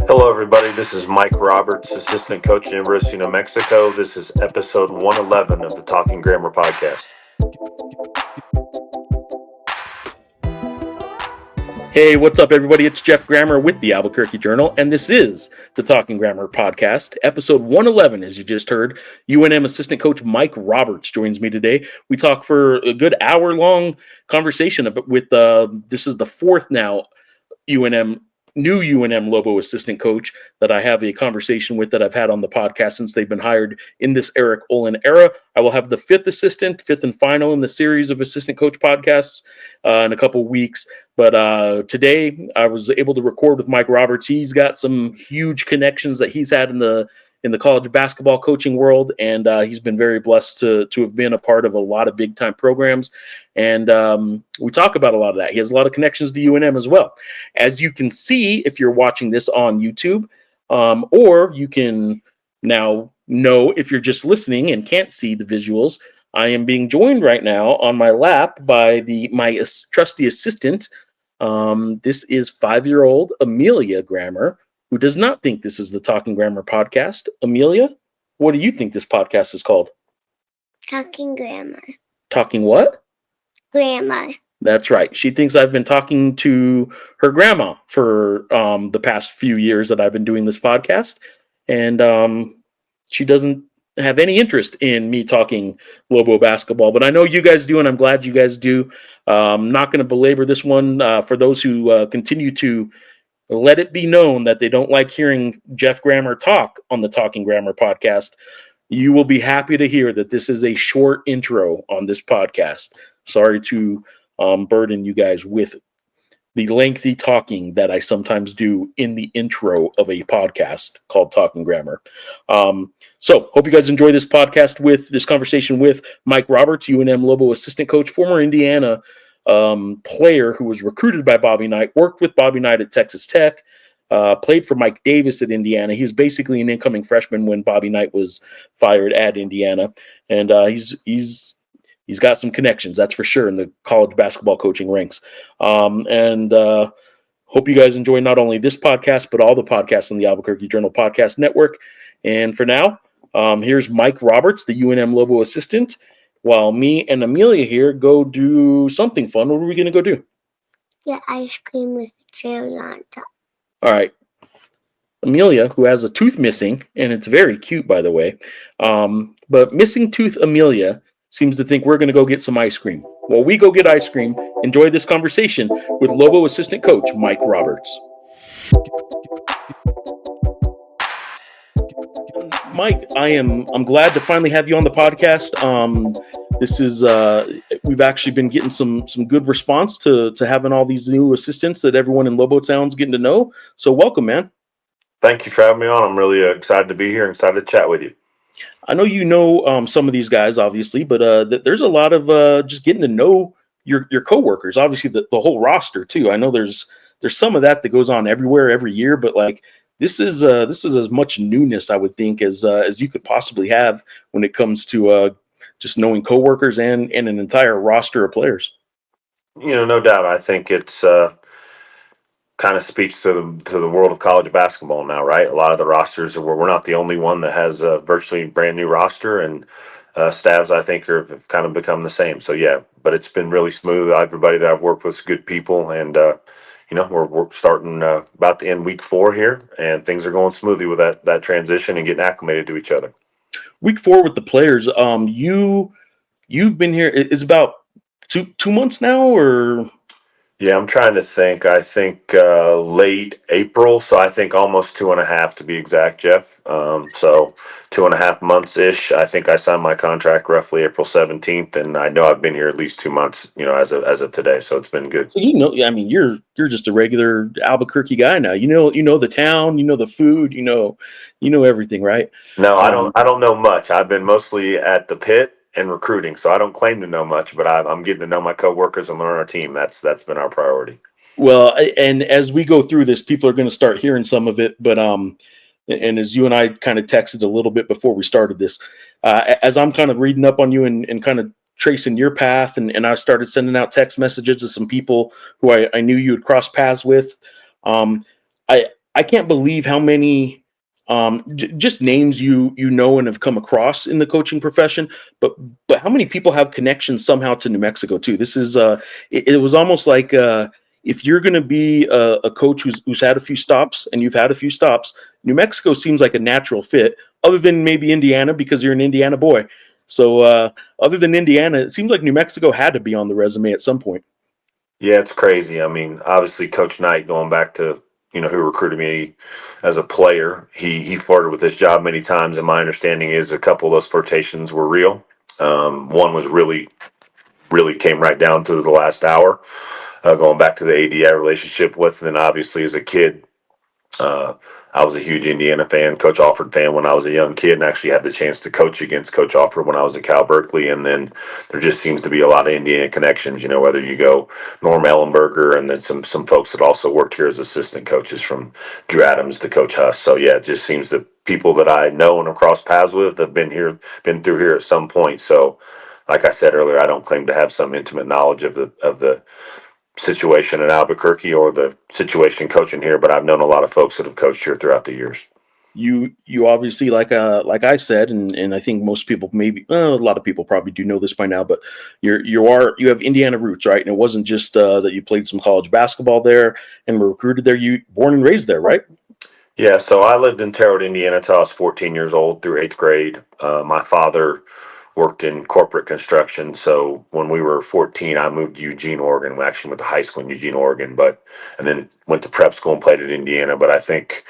Hello, everybody. This is Mike Roberts, assistant coach at University of New Mexico. This is episode 111 of the Talking Grammar podcast. Hey, what's up, everybody? It's Jeff Grammer with the Albuquerque Journal, and this is the Talking Grammar podcast, episode 111, as you just heard. UNM assistant coach Mike Roberts joins me today. We talk for a good hour-long conversation with, this is the fourth now new UNM Lobo assistant coach that I have a conversation with that I've had on the podcast since they've been hired in this Eric Olin era. I will have the fifth and final in the series of assistant coach podcasts in a couple weeks. But today I was able to record with Mike Roberts. He's got some huge connections that he's had in the college basketball coaching world, and he's been very blessed to have been a part of a lot of big time programs. And we talk about a lot of that. He has a lot of connections to UNM as well. As you can see, if you're watching this on YouTube, or you can now know if you're just listening and can't see the visuals, I am being joined right now on my lap by my trusty assistant. This is 5-year-old Amelia Grammer, who does not think this is the Talking Grammar podcast. Amelia, what do you think this podcast is called? Talking Grammar. Talking what? Grammar. That's right. She thinks I've been talking to her grandma for the past few years that I've been doing this podcast. And she doesn't have any interest in me talking Lobo basketball, but I know you guys do, and I'm glad you guys do. I'm not going to belabor this one for those who continue to let it be known that they don't like hearing Jeff Grammer talk on the Talking Grammar podcast. You will be happy to hear that this is a short intro on this podcast. Sorry to burden you guys with the lengthy talking that I sometimes do in the intro of a podcast called Talking Grammar. So hope you guys enjoy this podcast with this conversation with Mike Roberts, UNM Lobo assistant coach, former Indiana player who was recruited by Bobby Knight, worked with Bobby Knight at Texas Tech, played for Mike Davis at Indiana. He was basically an incoming freshman when Bobby Knight was fired at Indiana. And he's got some connections, that's for sure, in the college basketball coaching ranks. And hope you guys enjoy not only this podcast, but all the podcasts on the Albuquerque Journal Podcast Network. And for now, here's Mike Roberts, the UNM Lobo assistant, while me and Amelia here go do something fun. What are we going to go do? Get ice cream with cherry on top. All right. Amelia, who has a tooth missing, and it's very cute, by the way, but missing tooth Amelia seems to think we're going to go get some ice cream. While we go get ice cream, enjoy this conversation with Lobo assistant coach Mike Roberts. Mike, I'm glad to finally have you on the podcast. This is we've actually been getting some good response to having all these new assistants that everyone in Lobo Town's getting to know. So welcome, man. Thank you for having me on. I'm really excited to be here and excited to chat with you. I know you know some of these guys, obviously, but there's a lot of just getting to know your coworkers. Obviously, the whole roster too. I know there's some of that goes on everywhere every year, but like this is as much newness, I would think, as you could possibly have when it comes to just knowing coworkers and an entire roster of players. You know, no doubt. I think it's kind of speaks to the world of college basketball now, right? A lot of the rosters we're not the only one that has a virtually brand new roster, and staffs I think have kind of become the same. So yeah, but it's been really smooth. Everybody that I've worked with is good people, and you know, we're starting about to end week 4 here, and things are going smoothly with that transition and getting acclimated to each other. Week 4 with the players. You've been here. It's about two months now, or? Yeah, I'm trying to think. I think late April, so I think almost 2.5 to be exact, Jeff. So 2.5 months-ish. I think I signed my contract roughly April 17th, and I know I've been here at least 2 months, you know, as of today. So it's been good. So you know, I mean, you're just a regular Albuquerque guy now. You know the town, you know the food, you know everything, right? No, I don't know much. I've been mostly at the pit and recruiting, so I don't claim to know much, but I'm getting to know my coworkers and learn our team. That's been our priority. Well, and as we go through this, people are going to start hearing some of it, but and as you and I kind of texted a little bit before we started this, as I'm kind of reading up on you and kind of tracing your path, and I started sending out text messages to some people who I knew you had crossed paths with. Um, I can't believe how many just names you know and have come across in the coaching profession, but how many people have connections somehow to New Mexico too? This is it was almost like if you're going to be a coach who's had a few stops, and you've had a few stops, New Mexico seems like a natural fit, other than maybe Indiana because you're an Indiana boy. So other than Indiana, it seems like New Mexico had to be on the resume at some point. Yeah, it's crazy. I mean, obviously, Coach Knight, going back to who recruited me as a player, he flirted with this job many times, and my understanding is a couple of those flirtations were real. One was really came right down to the last hour, going back to the AD relationship with, and then obviously as a kid. Uh, I was a huge Indiana fan, Coach Alford fan when I was a young kid, and actually had the chance to coach against Coach Alford when I was at Cal Berkeley. And then there just seems to be a lot of Indiana connections. Whether you go Norm Ellenberger, and then some folks that also worked here as assistant coaches, from Drew Adams to Coach Huss. So yeah, it just seems that people that I know and have crossed paths with have been through here at some point. So, like I said earlier, I don't claim to have some intimate knowledge of the situation in Albuquerque or the situation coaching here, but I've known a lot of folks that have coached here throughout the years. You obviously, like I said, and I think most people, maybe a lot of people probably do know this by now, but you have Indiana roots, right? And it wasn't just that you played some college basketball there and were recruited there. You born and raised there, right? Yeah, so I lived in Terre Haute, Indiana until I was 14 years old through eighth grade. My father worked in corporate construction, so when we were 14, I moved to Eugene, Oregon. We actually went to high school in Eugene, Oregon, and then went to prep school and played at Indiana. But I think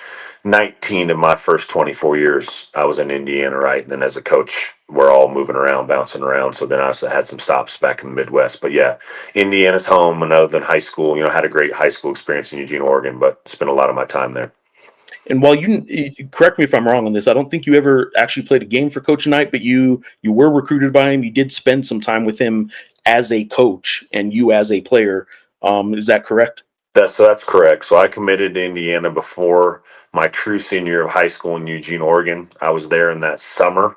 19 of my first 24 years, I was in Indiana, right? And then as a coach, we're all moving around, bouncing around. So then I also had some stops back in the Midwest. But yeah, Indiana's home. And other than high school, I had a great high school experience in Eugene, Oregon, but spent a lot of my time there. And while you correct me if I'm wrong on this, I don't think you ever actually played a game for Coach Knight, but you were recruited by him. You did spend some time with him as a coach and you as a player. Is that correct? That's correct. So I committed to Indiana before my true senior year of high school in Eugene, Oregon. I was there in that summer,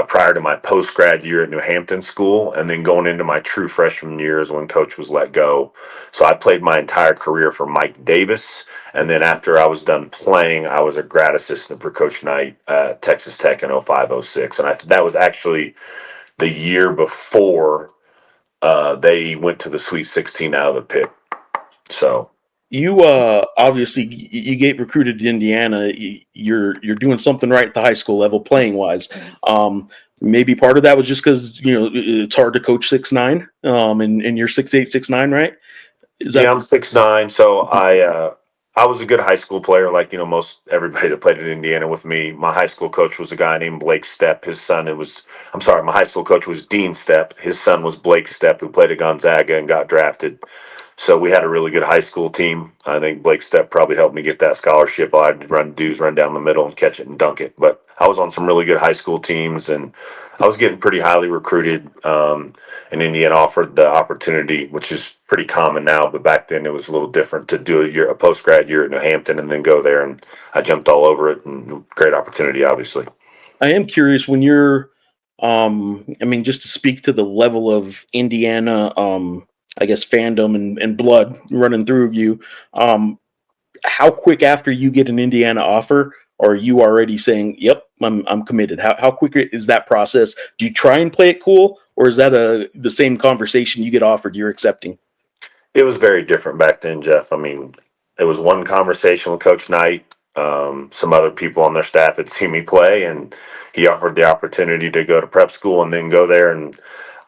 prior to my post grad year at New Hampton School, and then going into my true freshman year is when Coach was let go. So I played my entire career for Mike Davis, and then after I was done playing, I was a grad assistant for Coach Knight at Texas Tech in 05, 06, and that was actually the year before they went to the Sweet 16 out of the pit. So. You obviously you get recruited to Indiana. You're doing something right at the high school level, playing wise. Maybe part of that was just because it's hard to coach 6'9", and you're 6'8", 6'9", right? Is Yeah, that I'm 6'9", so I was a good high school player, like most everybody that played at Indiana with me. My high school coach was a guy named Blake Stepp. My high school coach was Dean Stepp. His son was Blake Stepp, who played at Gonzaga and got drafted. So we had a really good high school team. I think Blake Stepp probably helped me get that scholarship. I'd run down the middle and catch it and dunk it. But I was on some really good high school teams, and I was getting pretty highly recruited. And Indiana offered the opportunity, which is pretty common now, but back then it was a little different, to do a post grad year at New Hampton and then go there. And I jumped all over it, and great opportunity, obviously. I am curious when you're, I mean, just to speak to the level of Indiana, I guess fandom and blood running through you. How quick after you get an Indiana offer are you already saying, "Yep, I'm committed"? How quick is that process? Do you try and play it cool, or is that the same conversation you get offered, you're accepting? It was very different back then, Jeff. I mean, it was one conversation with Coach Knight. Some other people on their staff had seen me play, and he offered the opportunity to go to prep school and then go there. And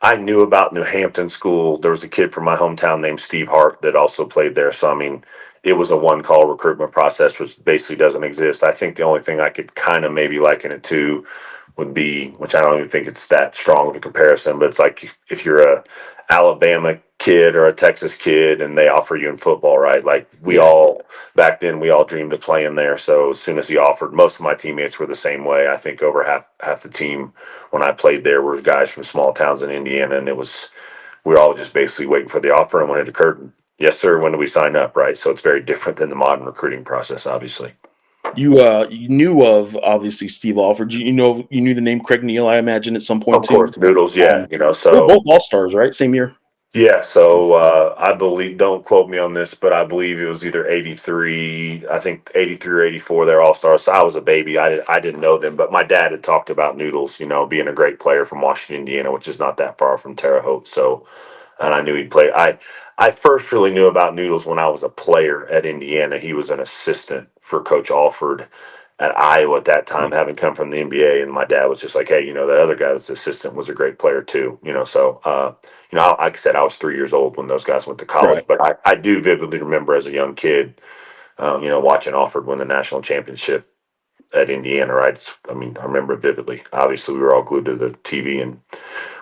I knew about New Hampton School. There was a kid from my hometown named Steve Hart that also played there. So, I mean, it was a one call recruitment process, which basically doesn't exist. I think the only thing I could kind of maybe liken it to would be, which I don't even think it's that strong of a comparison, but it's like if you're a Alabama kid or a Texas kid and they offer you in football, right? Like back then we all dreamed of playing there. So as soon as he offered, most of my teammates were the same way. I think over half the team when I played there were guys from small towns in Indiana, and we were all just basically waiting for the offer, and when it occurred, yes sir, when do we sign up, right? So it's very different than the modern recruiting process, obviously. You knew of obviously Steve Alford. You knew the name Craig Neal, I imagine, at some point Of too. course, Noodles, yeah, They were so both All Stars, right? Same year. yeah, so I believe, don't quote me on this, but I believe it was either 83, I think 83 or 84, they're all stars. So I was a baby. I didn't know them, but my dad had talked about Noodles, being a great player from Washington, Indiana, which is not that far from Terre Haute. So, and I knew he'd play. I first really knew about Noodles when I was a player at Indiana. He was an assistant for Coach Alford at Iowa at that time, having come from the NBA. And my dad was just like, hey, that other guy that's assistant was a great player too, so. Like I said, I was 3 years old when those guys went to college, Right. but I do vividly remember as a young kid, watching Alford win the national championship at Indiana, right? I remember it vividly. Obviously, we were all glued to the TV, and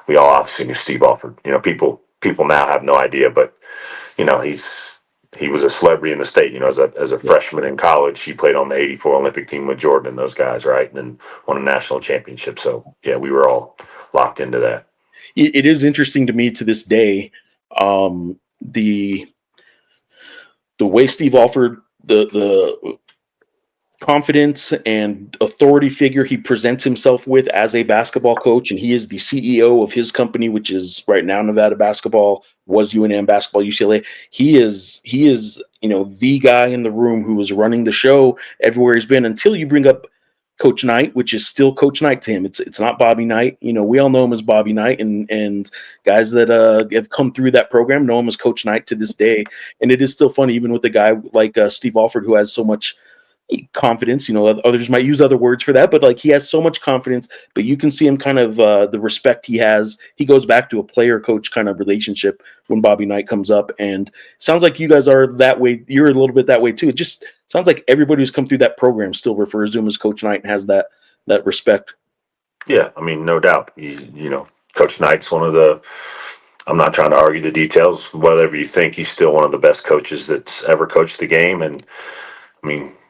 we all obviously knew Steve Alford. People now have no idea, but he was a celebrity in the state. As a Yeah. freshman in college, he played on the '84 Olympic team with Jordan and those guys, right? And then won a national championship. So yeah, we were all locked into that. It is interesting to me to this day, the way Steve Alford, the confidence and authority figure he presents himself with as a basketball coach, and he is the CEO of his company, which is right now Nevada Basketball, was UNM Basketball, UCLA. He is the guy in the room who was running the show everywhere he's been, until you bring up Coach Knight, which is still Coach Knight to him. It's not Bobby Knight. We all know him as Bobby Knight, and guys that have come through that program know him as Coach Knight to this day. And it is still funny, even with a guy like Steve Alford, who has so much confidence. Others might use other words for that, but like, he has so much confidence, but you can see him kind of the respect he has. He goes back to a player coach kind of relationship when Bobby Knight comes up, and sounds like you guys are that way. You're a little bit that way too. It just sounds like everybody who's come through that program still refers to him as Coach Knight and has that respect. Yeah, no doubt. Coach Knight's one of the. I'm not trying to argue the details. Whatever you think, he's still one of the best coaches that's ever coached the game. And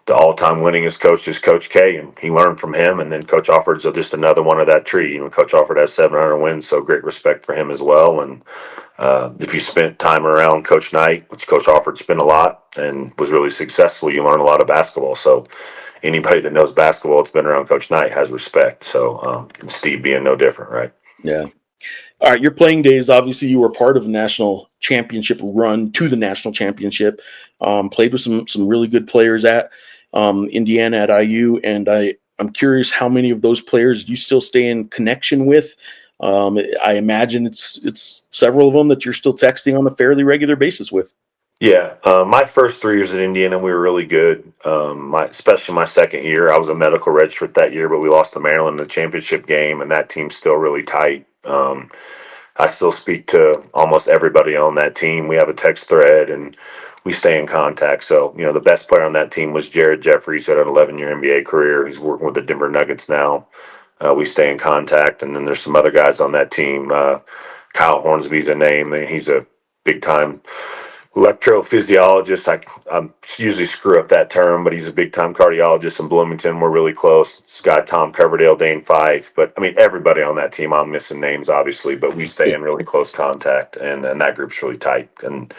the all-time winningest coach is Coach K, and he learned from him. And then Coach Alford's just another one of that tree. Coach Alford has 700 wins, so great respect for him as well. And if you spent time around Coach Knight, which Coach Alford spent a lot and was really successful, you learn a lot of basketball. So anybody that knows basketball that's been around Coach Knight has respect. So Steve being no different, right? Yeah. All right, your playing days, obviously you were part of a national championship run to the national championship. Played with some really good players at Indiana at IU, and I'm curious how many of those players you still stay in connection with. I imagine it's several of them that you're still texting on a fairly regular basis with. Yeah, my first 3 years at Indiana, we were really good. Especially my second year, I was a medical redshirt that year, but we lost to Maryland in the championship game, and that team's still really tight. I still speak to almost everybody on that team. We have a text thread, and we stay in contact. So, the best player on that team was Jared Jeffries, who had an 11-year NBA career. He's working with the Denver Nuggets now. We stay in contact, and then there's some other guys on that team. Kyle Hornsby's a name, and he's a big-time electrophysiologist. I usually screw up that term, but he's a big time cardiologist in Bloomington. We're really close. This guy Tom Coverdale, Dane Fife, but everybody on that team. I'm missing names obviously, but we stay in really close contact, and that group's really tight. And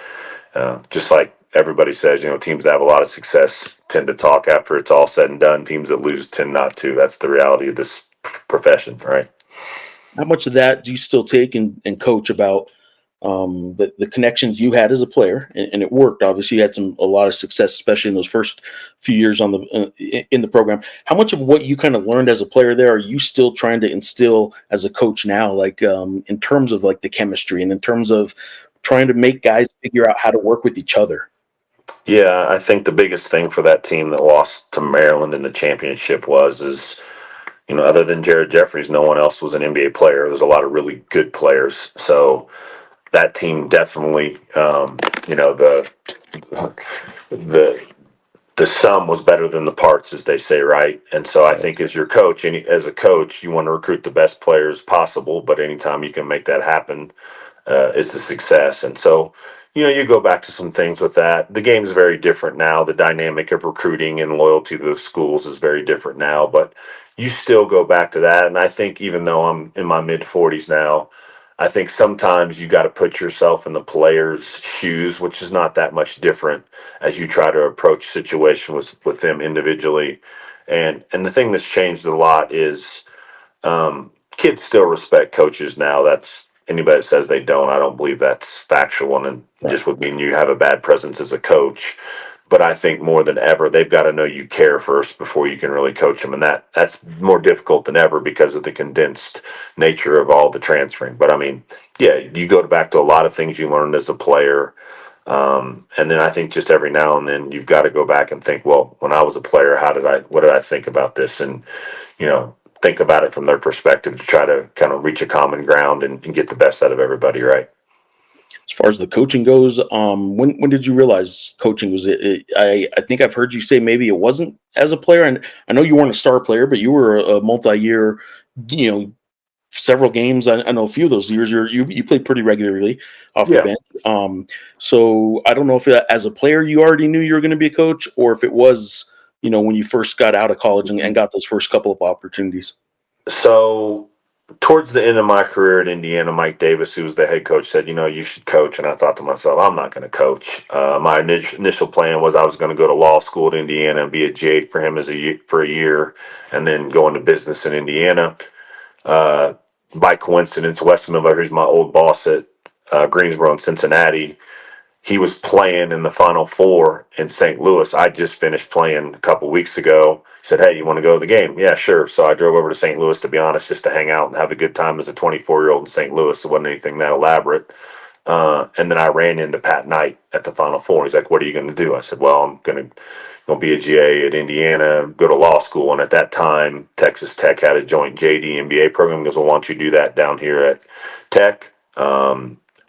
just like everybody says, teams that have a lot of success tend to talk after it's all said and done. Teams that lose tend not to. That's the reality of this profession, right? How much of that do you still take and coach about the connections you had as a player, and it worked? Obviously, you had a lot of success, especially in those first few years on in the program. How much of what you kind of learned as a player there are you still trying to instill as a coach now, like in terms of like the chemistry and in terms of trying to make guys figure out how to work with each other? Yeah, I think the biggest thing for that team that lost to Maryland in the championship was other than Jared Jeffries, no one else was an NBA player. There's a lot of really good players. So that team definitely, the the sum was better than the parts, as they say, right? And so I think as your coach, as a coach, you want to recruit the best players possible. But anytime you can make that happen, it's a success. And so, you go back to some things with that. The game's very different now. The dynamic of recruiting and loyalty to the schools is very different now. But you still go back to that. And I think even though I'm in my mid 40s now, I think sometimes you got to put yourself in the player's shoes, which is not that much different as you try to approach situation with them individually. And the thing that's changed a lot is kids still respect coaches now. That's anybody that says they don't, I don't believe that's factual, and Right. just would mean you have a bad presence as a coach. But I think more than ever, they've got to know you care first before you can really coach them, and that's more difficult than ever because of the condensed nature of all the transferring. But I mean, yeah, you go back to a lot of things you learned as a player. And then I think just every now and then you've got to go back and think, well, when I was a player, what did I think about this? And, you know, think about it from their perspective to try to kind of reach a common ground and get the best out of everybody, right? As far as the coaching goes, when did you realize coaching was it? I think I've heard you say maybe it wasn't as a player, and I know you weren't a star player, but you were a multi-year, you know, several games. I know a few of those years you played pretty regularly off the Yeah. bench. So I don't know if as a player you already knew you were going to be a coach, or if it was, you know, when you first got out of college and got those first couple of opportunities. So towards the end of my career at Indiana, Mike Davis, who was the head coach, said, you should coach. And I thought to myself, I'm not going to coach. My initial plan was I was going to go to law school at Indiana and be a GA for him for a year, and then go into business in Indiana. Uh, by coincidence, Wes Miller, who's my old boss at Greensboro and Cincinnati, he was playing in the Final Four in St. Louis. I just finished playing a couple weeks ago. He said, "Hey, you want to go to the game?" Yeah, sure. So I drove over to St. Louis, to be honest, just to hang out and have a good time as a 24-year-old in St. Louis. It wasn't anything that elaborate. And then I ran into Pat Knight at the Final Four. He's like, "What are you going to do?" I said, "Well, I'm going to be a GA at Indiana, go to law school." And at that time, Texas Tech had a joint JD MBA program. He goes, "Well, why don't you do that down here at Tech?"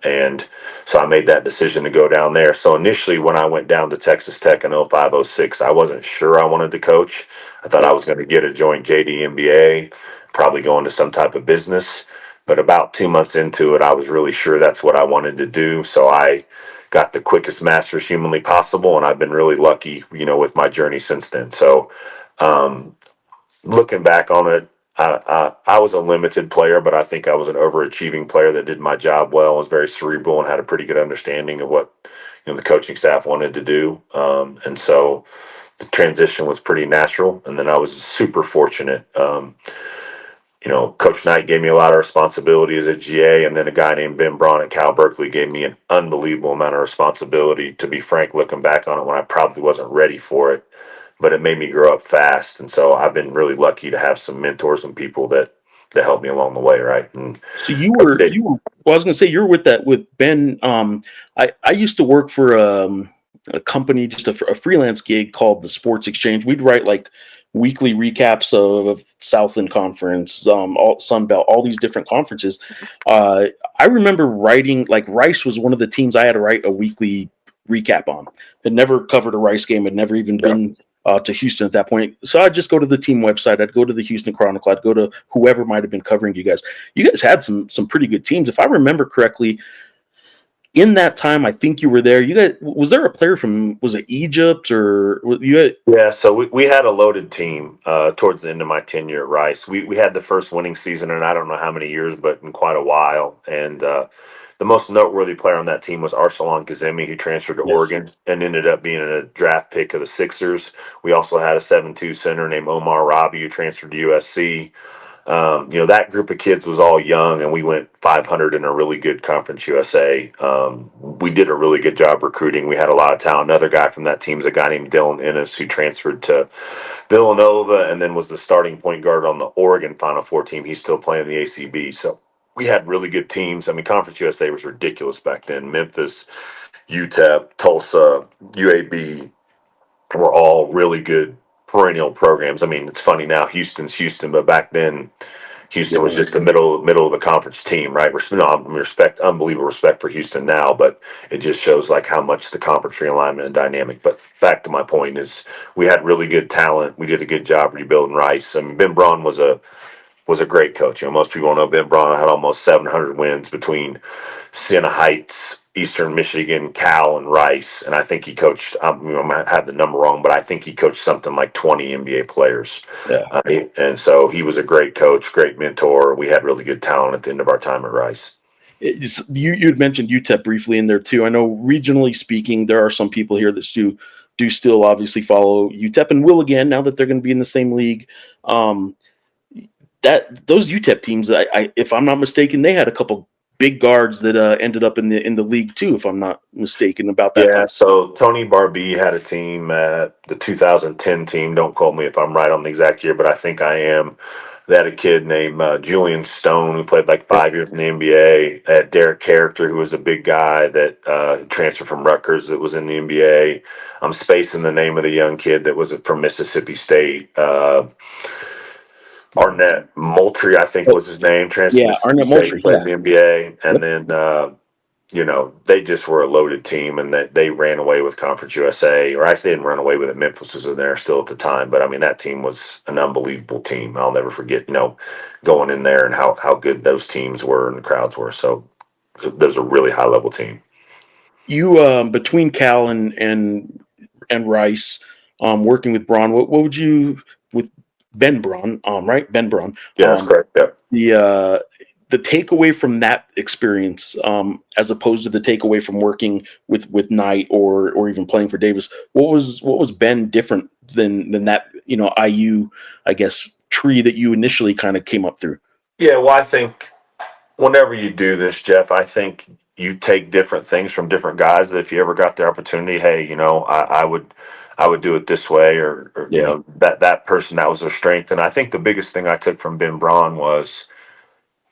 And so I made that decision to go down there. So initially, when I went down to Texas Tech in 05, 06, I wasn't sure I wanted to coach. I thought I was going to get a joint JD MBA, probably go into some type of business. But about 2 months into it, I was really sure that's what I wanted to do. So I got the quickest master's humanly possible, and I've been really lucky, with my journey since then. So um, looking back on it, I was a limited player, but I think I was an overachieving player that did my job well, was very cerebral, and had a pretty good understanding of what the coaching staff wanted to do. And so the transition was pretty natural. And then I was super fortunate. Coach Knight gave me a lot of responsibility as a GA, and then a guy named Ben Braun at Cal Berkeley gave me an unbelievable amount of responsibility. To be frank, looking back on it, when I probably wasn't ready for it, but it made me grow up fast. And so I've been really lucky to have some mentors and people that helped me along the way, right? And So you Coach were Dave, you were well, I was going to say you're with Ben. I used to work for a company, just a freelance gig called the Sports Exchange. We'd write like weekly recaps of Southland Conference, all Sun Belt, all these different conferences. Uh, I remember writing, like, Rice was one of the teams I had to write a weekly recap on. Had never covered a Rice game, had never even yeah. been to Houston at that point. So I'd just go to the team website. I'd go to the Houston Chronicle. I'd go to whoever might have been covering you guys. You guys had some pretty good teams. If I remember correctly, in that time, I think you were there. You guys, was there a player from, was it Egypt, or you had? Yeah, so we had a loaded team towards the end of my tenure at Rice. We had the first winning season in I don't know how many years, but in quite a while. And the most noteworthy player on that team was Arsalan Kazemi, who transferred to Yes. Oregon and ended up being a draft pick of the Sixers. We also had a 7-2 center named Omar Rabi, who transferred to USC. That group of kids was all young, and we went 500 in a really good Conference USA. We did a really good job recruiting. We had a lot of talent. Another guy from that team is a guy named Dylan Ennis, who transferred to Villanova and then was the starting point guard on the Oregon Final Four team. He's still playing the ACB. So we had really good teams. I mean, Conference USA was ridiculous back then. Memphis, UTEP, Tulsa, UAB were all really good perennial programs. I mean, it's funny now, Houston's Houston, but back then Houston was Yeah. just the middle of the conference team, right? Unbelievable respect for Houston now, but it just shows like how much the conference realignment and dynamic. But back to my point is, we had really good talent. We did a good job rebuilding Rice. I mean, Ben Braun was a great coach. Most people know Ben Braun had almost 700 wins between Siena Heights, Eastern Michigan, Cal, and Rice. And I think he coached, I might have the number wrong, but I think he coached something like 20 NBA players. Yeah. And so he was a great coach, great mentor. We had really good talent at the end of our time at Rice. You had mentioned UTEP briefly in there too. I know regionally speaking, there are some people here that do still obviously follow UTEP and will again now that they're going to be in the same league. Um, that those UTEP teams, if I'm not mistaken, they had a couple big guards that ended up in the league too. If I'm not mistaken about that Yeah, time. so Tony Barbee had a team at the 2010 team. Don't quote me if I'm right on the exact year, but I think I am. They had a kid named Julian Stone who played like Yeah. 5 years in the NBA. Had Derek Character, who was a big guy that transferred from Rutgers that was in the NBA. I'm spacing the name of the young kid that was from Mississippi State. Arnett Moultrie, I think Oh, was his name, transferred to yeah, Mississippi Arnett State, Moultrie. played in Yeah. the NBA. And Yep. then they just were a loaded team, and they ran away with Conference USA, or actually didn't run away with it. Memphis was in there still at the time, but I mean that team was an unbelievable team. I'll never forget, going in there and how good those teams were and the crowds were. So that was a really high level team. You between Cal and Rice, working with Braun, what would you with Ben Braun, right? Ben Braun, Yeah, that's correct. Yeah. the takeaway from that experience, as opposed to the takeaway from working with Knight or even playing for Davis, what was Ben different than that IU, I guess, tree that you initially kind of came up through? Yeah, well, I think whenever you do this, Jeff, I think you take different things from different guys. That if you ever got the opportunity, hey, I would do it this way, or Yeah, that person, that was their strength. And I think the biggest thing I took from Ben Braun was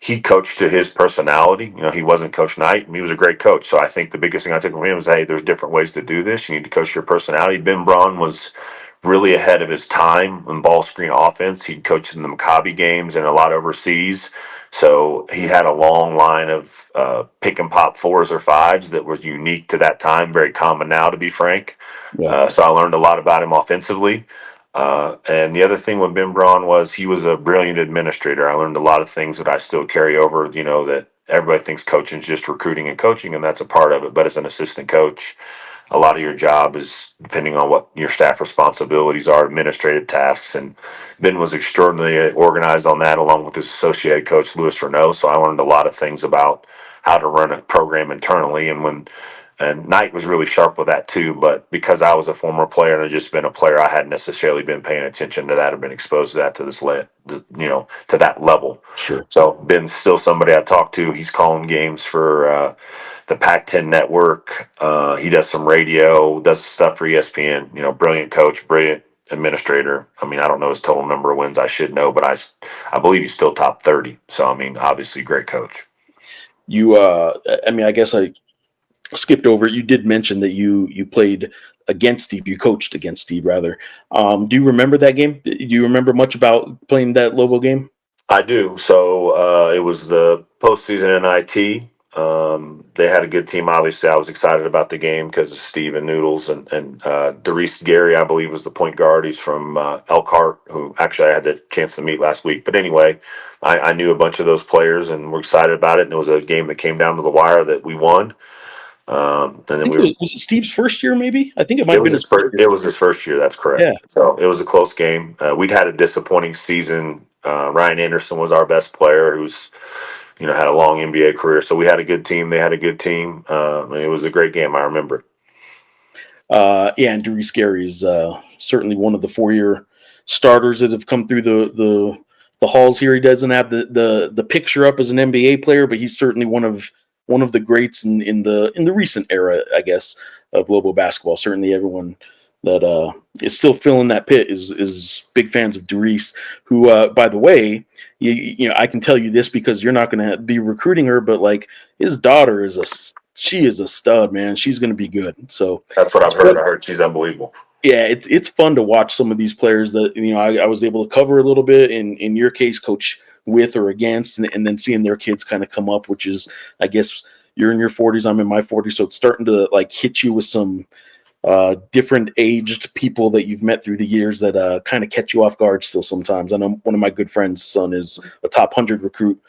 he coached to his personality. He wasn't Coach Knight. He was a great coach. So I think the biggest thing I took from him was, hey, there's different ways to do this. You need to coach your personality. Ben Braun was really ahead of his time in ball screen offense. He'd coached in the Maccabi games and a lot overseas. So he had a long line of pick and pop fours or fives that was unique to that time, very common now, to be frank. yeah, So I learned a lot about him offensively. And the other thing with Ben Braun was he was a brilliant administrator. I learned a lot of things that I still carry over, that everybody thinks coaching is just recruiting and coaching, and that's a part of it. But as an assistant coach, a lot of your job is depending on what your staff responsibilities are, administrative tasks. And Ben was extraordinarily organized on that, along with his associate coach, Louis Renault. So I learned a lot of things about how to run a program internally. And Knight was really sharp with that too. But because I was a former player and had just been a player, I hadn't necessarily been paying attention to that or been exposed to that to that level. sure. So Ben's still somebody I talk to. He's calling games for the Pac-10 network. He does some radio, does stuff for ESPN. Brilliant coach, brilliant administrator. I mean, I don't know his total number of wins. I should know, but I believe he's still top 30. So I mean, obviously, great coach. I mean, I guess I skipped over it. You did mention that you played against Steve. You coached against Steve, rather. Do you remember that game? Do you remember much about playing that Lobo game? I do. So it was the postseason NIT. They had a good team. Obviously, I was excited about the game because of Steve and Noodles and Darius Gary, I believe, was the point guard. He's from Elkhart, who actually I had the chance to meet last week. But anyway, I knew a bunch of those players and we're excited about it. And it was a game that came down to the wire that we won. And I then think we it were. was it Steve's first year, maybe. I think it might It have was been his his first first. year. It was his first year. That's correct. Yeah. So it was a close game. We'd had a disappointing season. Ryan Anderson was our best player, who's had a long NBA career. So we had a good team. They had a good team. And it was a great game. I remember it. Yeah, and Darius Gary is certainly one of the 4-year starters that have come through the halls here. He doesn't have the picture up as an NBA player, but he's certainly one of the greats in the recent era, I guess, of Lobo basketball. Certainly, everyone that is still filling that pit is big fans of Darius. Who, by the way, I can tell you this because you're not going to be recruiting her, but like his daughter she is a stud, man. She's going to be good. So That's what I've it's heard. fun. I heard she's unbelievable. Yeah, it's fun to watch some of these players that I was able to cover a little bit in your case, coach with or against, and then seeing their kids kind of come up, which is, I guess, you're in your 40s, I'm in my 40s, so it's starting to like hit you with some different aged people that you've met through the years that kind of catch you off guard still sometimes. I know one of my good friends' son is a top 100 recruit.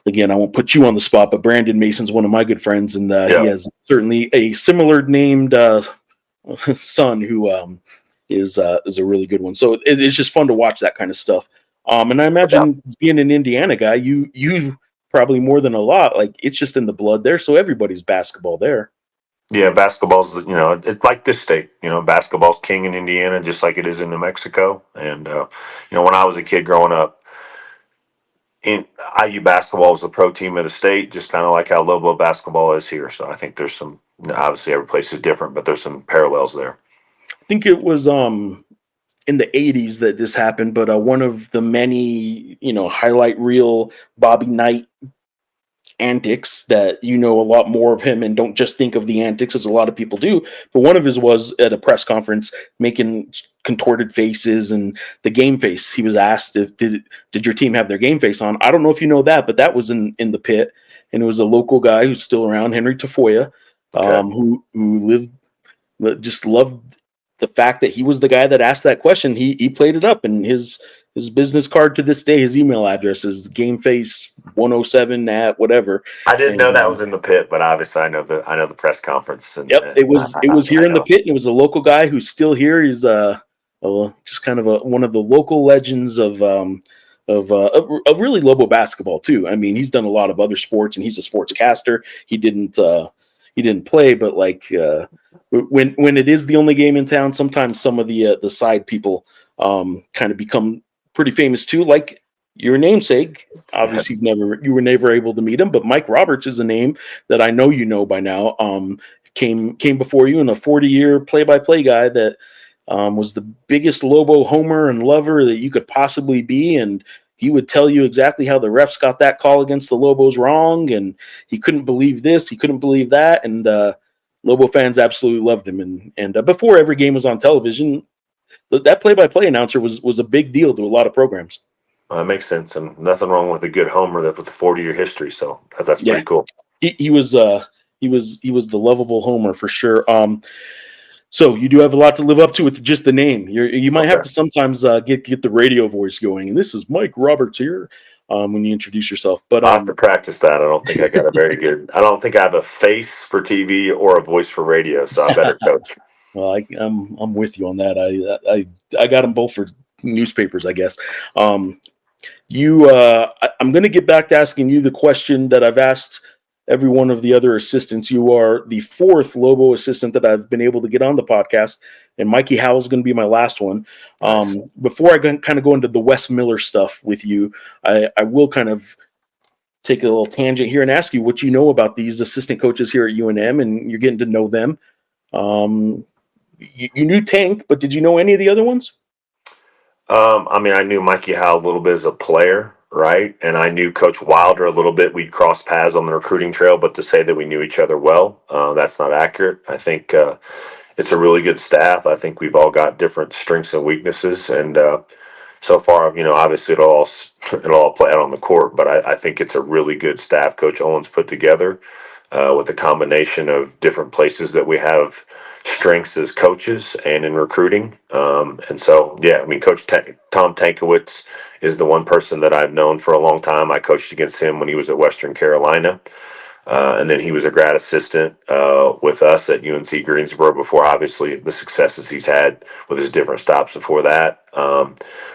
Again, I won't put you on the spot, but Brandon Mason's one of my good friends, and he Yeah. has certainly a similar named son who is a really good one. So it's just fun to watch that kind of stuff. And I Yeah. imagine being an Indiana guy, you probably more than a lot. Like it's just in the blood there, so everybody's basketball there. Yeah, basketball's, it's like this state. Basketball's king in Indiana, just like it is in New Mexico. And when I was a kid growing up, in IU basketball was the pro team of the state, just kind of like how Lobo basketball is here. So I think there's some, obviously every place is different, but there's some parallels there. I think it was in the 80s that this happened, but one of the many, highlight reel Bobby Knight antics that a lot more of him and don't just think of the antics as a lot of people do, but one of his was at a press conference making contorted faces and the game face. He was asked if did your team have their game face on. I don't know if you know that, but that was in the pit, and it was a local guy who's still around, Henry Tafoya, Okay. who just loved the fact that he was the guy that asked that question. He played it up, and his business card to this day, his email address is gameface107 at whatever. I didn't And know that was in the pit, but obviously I know the press conference, and yep, it was here I in the know. pit. And it was a local guy who's still here. He's just kind of one of the local legends of really Lobo basketball too. I mean, he's done a lot of other sports, and he's a sportscaster. He didn't play, but like when it is the only game in town, sometimes some of the side people kind of become pretty famous too, like your namesake. Obviously, you were never able to meet him, but Mike Roberts is a name that I know by now. Came before you, and a 40-year play-by-play guy that was the biggest Lobo homer and lover that you could possibly be, and he would tell you exactly how the refs got that call against the Lobos wrong, and he couldn't believe this, he couldn't believe that, and Lobo fans absolutely loved him. And before every game was on television, that play-by-play announcer was a big deal to a lot of programs. That makes sense, and nothing wrong with a good homer that with a 40-year history. So that's Yeah, pretty cool. he was the lovable homer for sure. So you do have a lot to live up to with just the name. You might have to sometimes get the radio voice going. And this is Mike Roberts here when you introduce yourself. But I'll have to practice that. I don't think I got a very good. I don't think I have a face for TV or a voice for radio, so I better coach. Well, I'm with you on that. I got them both for newspapers, I guess. I'm going to get back to asking you the question that I've asked every one of the other assistants. You are the fourth Lobo assistant that I've been able to get on the podcast, and Mikey Howell is going to be my last one. Nice. Before I kind of go into the Wes Miller stuff with you, I will kind of take a little tangent here and ask you what you know about these assistant coaches here at UNM, and you're getting to know them. You knew Tank, but did you know any of the other ones? I mean, I knew Mikey Howell a little bit as a player, right? And I knew Coach Wilder a little bit. We'd crossed paths on the recruiting trail, but to say that we knew each other well, that's not accurate. I think it's a really good staff. I think we've all got different strengths and weaknesses, and so far, obviously it'll all play out on the court. But I think it's a really good staff Coach Owens put together with a combination of different places that we have strengths as coaches and in recruiting. And so, yeah, I mean, Coach Tom Tankowitz is the one person that I've known for a long time. I coached against him when he was at Western Carolina. And then he was a grad assistant with us at UNC Greensboro before, obviously, the successes he's had with his different stops before that.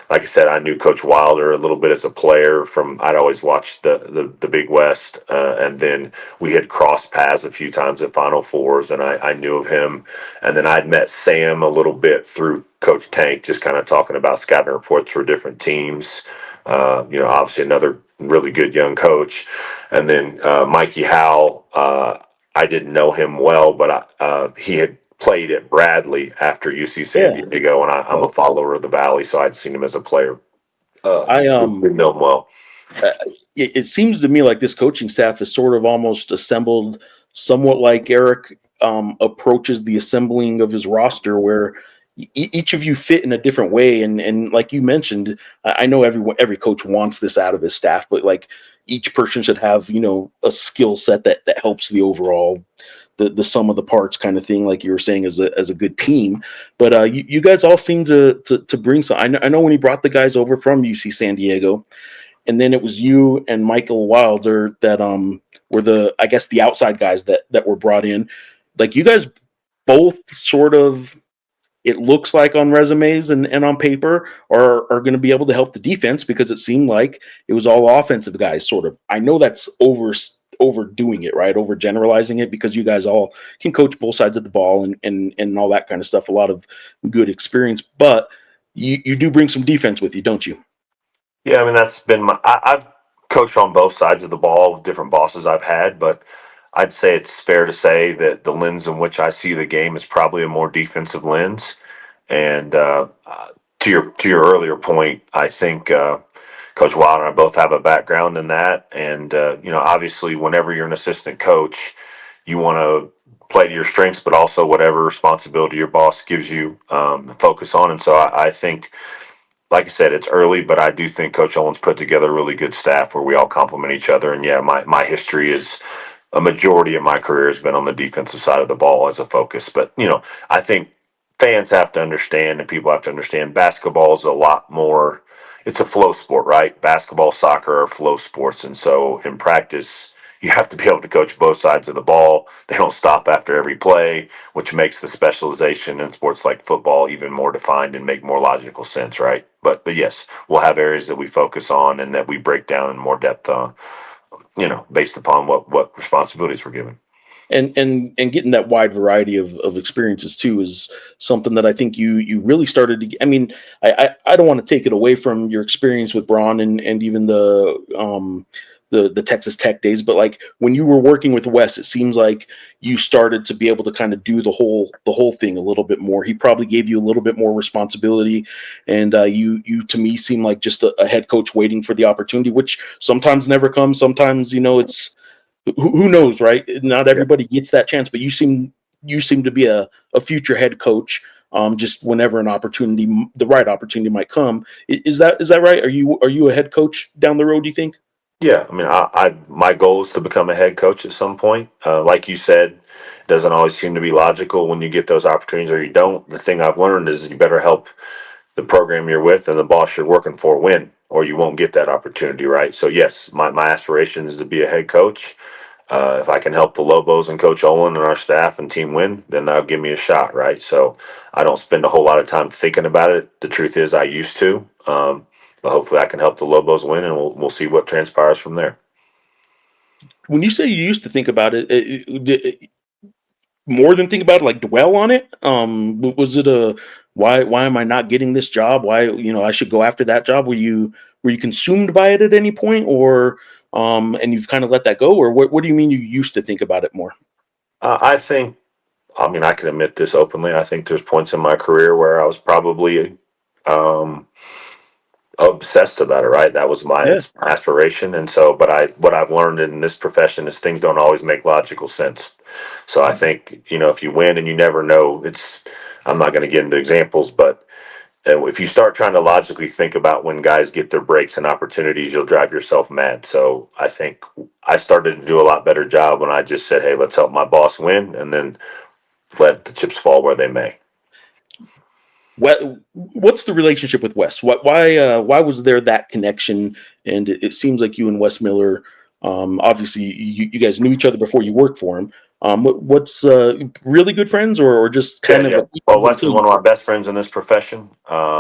Like I said, I knew Coach Wilder a little bit as a player I'd always watched the Big West. And then we had crossed paths a few times at Final Fours, and I knew of him. And then I'd met Sam a little bit through Coach Tank, just kind of talking about scouting reports for different teams. Obviously another really good young coach. And then Mikey Howell, I didn't know him well, but he had played at Bradley after UC San Diego, and I'm a follower of the Valley, so I'd seen him as a player. I Didn't know him well. It seems to me like this coaching staff is sort of almost assembled somewhat like Eric approaches the assembling of his roster, where each of you fit in a different way. And like you mentioned, I know every coach wants this out of his staff, but like each person should have, a skill set that helps the overall, the sum of the parts kind of thing, like you were saying, as a good team. But you guys all seem to bring some. I know when he brought the guys over from UC San Diego, and then it was you and Michael Wilder that were the outside guys that were brought in. Like you guys both sort of it looks like on resumes and on paper are going to be able to help the defense, because it seemed like it was all offensive guys sort of. I know that's overdoing it, right? Overgeneralizing it, because you guys all can coach both sides of the ball and all that kind of stuff. A lot of good experience, but you do bring some defense with you, don't you? Yeah, I mean that's been I've coached on both sides of the ball with different bosses I've had, but I'd say it's fair to say that the lens in which I see the game is probably a more defensive lens. And to your earlier point, I think Coach Wild and I both have a background in that. And obviously, whenever you're an assistant coach, you want to play to your strengths, but also whatever responsibility your boss gives you, focus on. And so I think, like I said, it's early, but I do think Coach Owens put together a really good staff where we all complement each other. And yeah, my history is a majority of my career has been on the defensive side of the ball as a focus. But I think fans have to understand and people have to understand basketball is a lot more. It's a flow sport, right? Basketball, soccer are flow sports, and so in practice, you have to be able to coach both sides of the ball. They don't stop after every play, which makes the specialization in sports like football even more defined and make more logical sense, right? But yes, we'll have areas that we focus on and that we break down in more depth, based upon what responsibilities we're given. And getting that wide variety of experiences too is something that I think you really started to. I mean, I don't want to take it away from your experience with Braun and even the Texas Tech days, but like when you were working with Wes, it seems like you started to be able to kind of do the whole thing a little bit more. He probably gave you a little bit more responsibility, and you to me seem like just a head coach waiting for the opportunity, which sometimes never comes. Sometimes it's who knows, right? Not Yeah. everybody gets that chance, but you seem to be a future head coach. Just whenever the right opportunity might come. Is that right? Are you a head coach down the road, do you think? Yeah, I mean, my goal is to become a head coach at some point. Like you said, it doesn't always seem to be logical when you get those opportunities or you don't. The thing I've learned is you better help the program you're with and the boss you're working for win, or you won't get that opportunity, right? So yes, my aspiration is to be a head coach. If I can help the Lobos and Coach Olin and our staff and team win, then that'll give me a shot, right? So I don't spend a whole lot of time thinking about it. The truth is, I used to, but hopefully, I can help the Lobos win, and we'll see what transpires from there. When you say you used to think about it, more than think about it, like dwell on it. Was it a why am I not getting this job? Why I should go after that job? Were you consumed by it at any point, or and you've kind of let that go, or what do you mean you used to think about it more? I think, I mean, I can admit this openly. I think there's points in my career where I was probably um, obsessed about it. Right, that was my Yeah. aspiration, and so. But what I've learned in this profession is things don't always make logical sense. So I think if you win and you never know, it's. I'm not going to get into examples, but if you start trying to logically think about when guys get their breaks and opportunities, you'll drive yourself mad. So I think I started to do a lot better job when I just said, "Hey, let's help my boss win," and then let the chips fall where they may. What's the relationship with Wes? Why was there that connection? And it seems like you and Wes Miller, obviously you guys knew each other before you worked for him. What's really good friends, or just Yeah, kind of yeah. a Well, equal Wes is team? one of my best friends in this profession.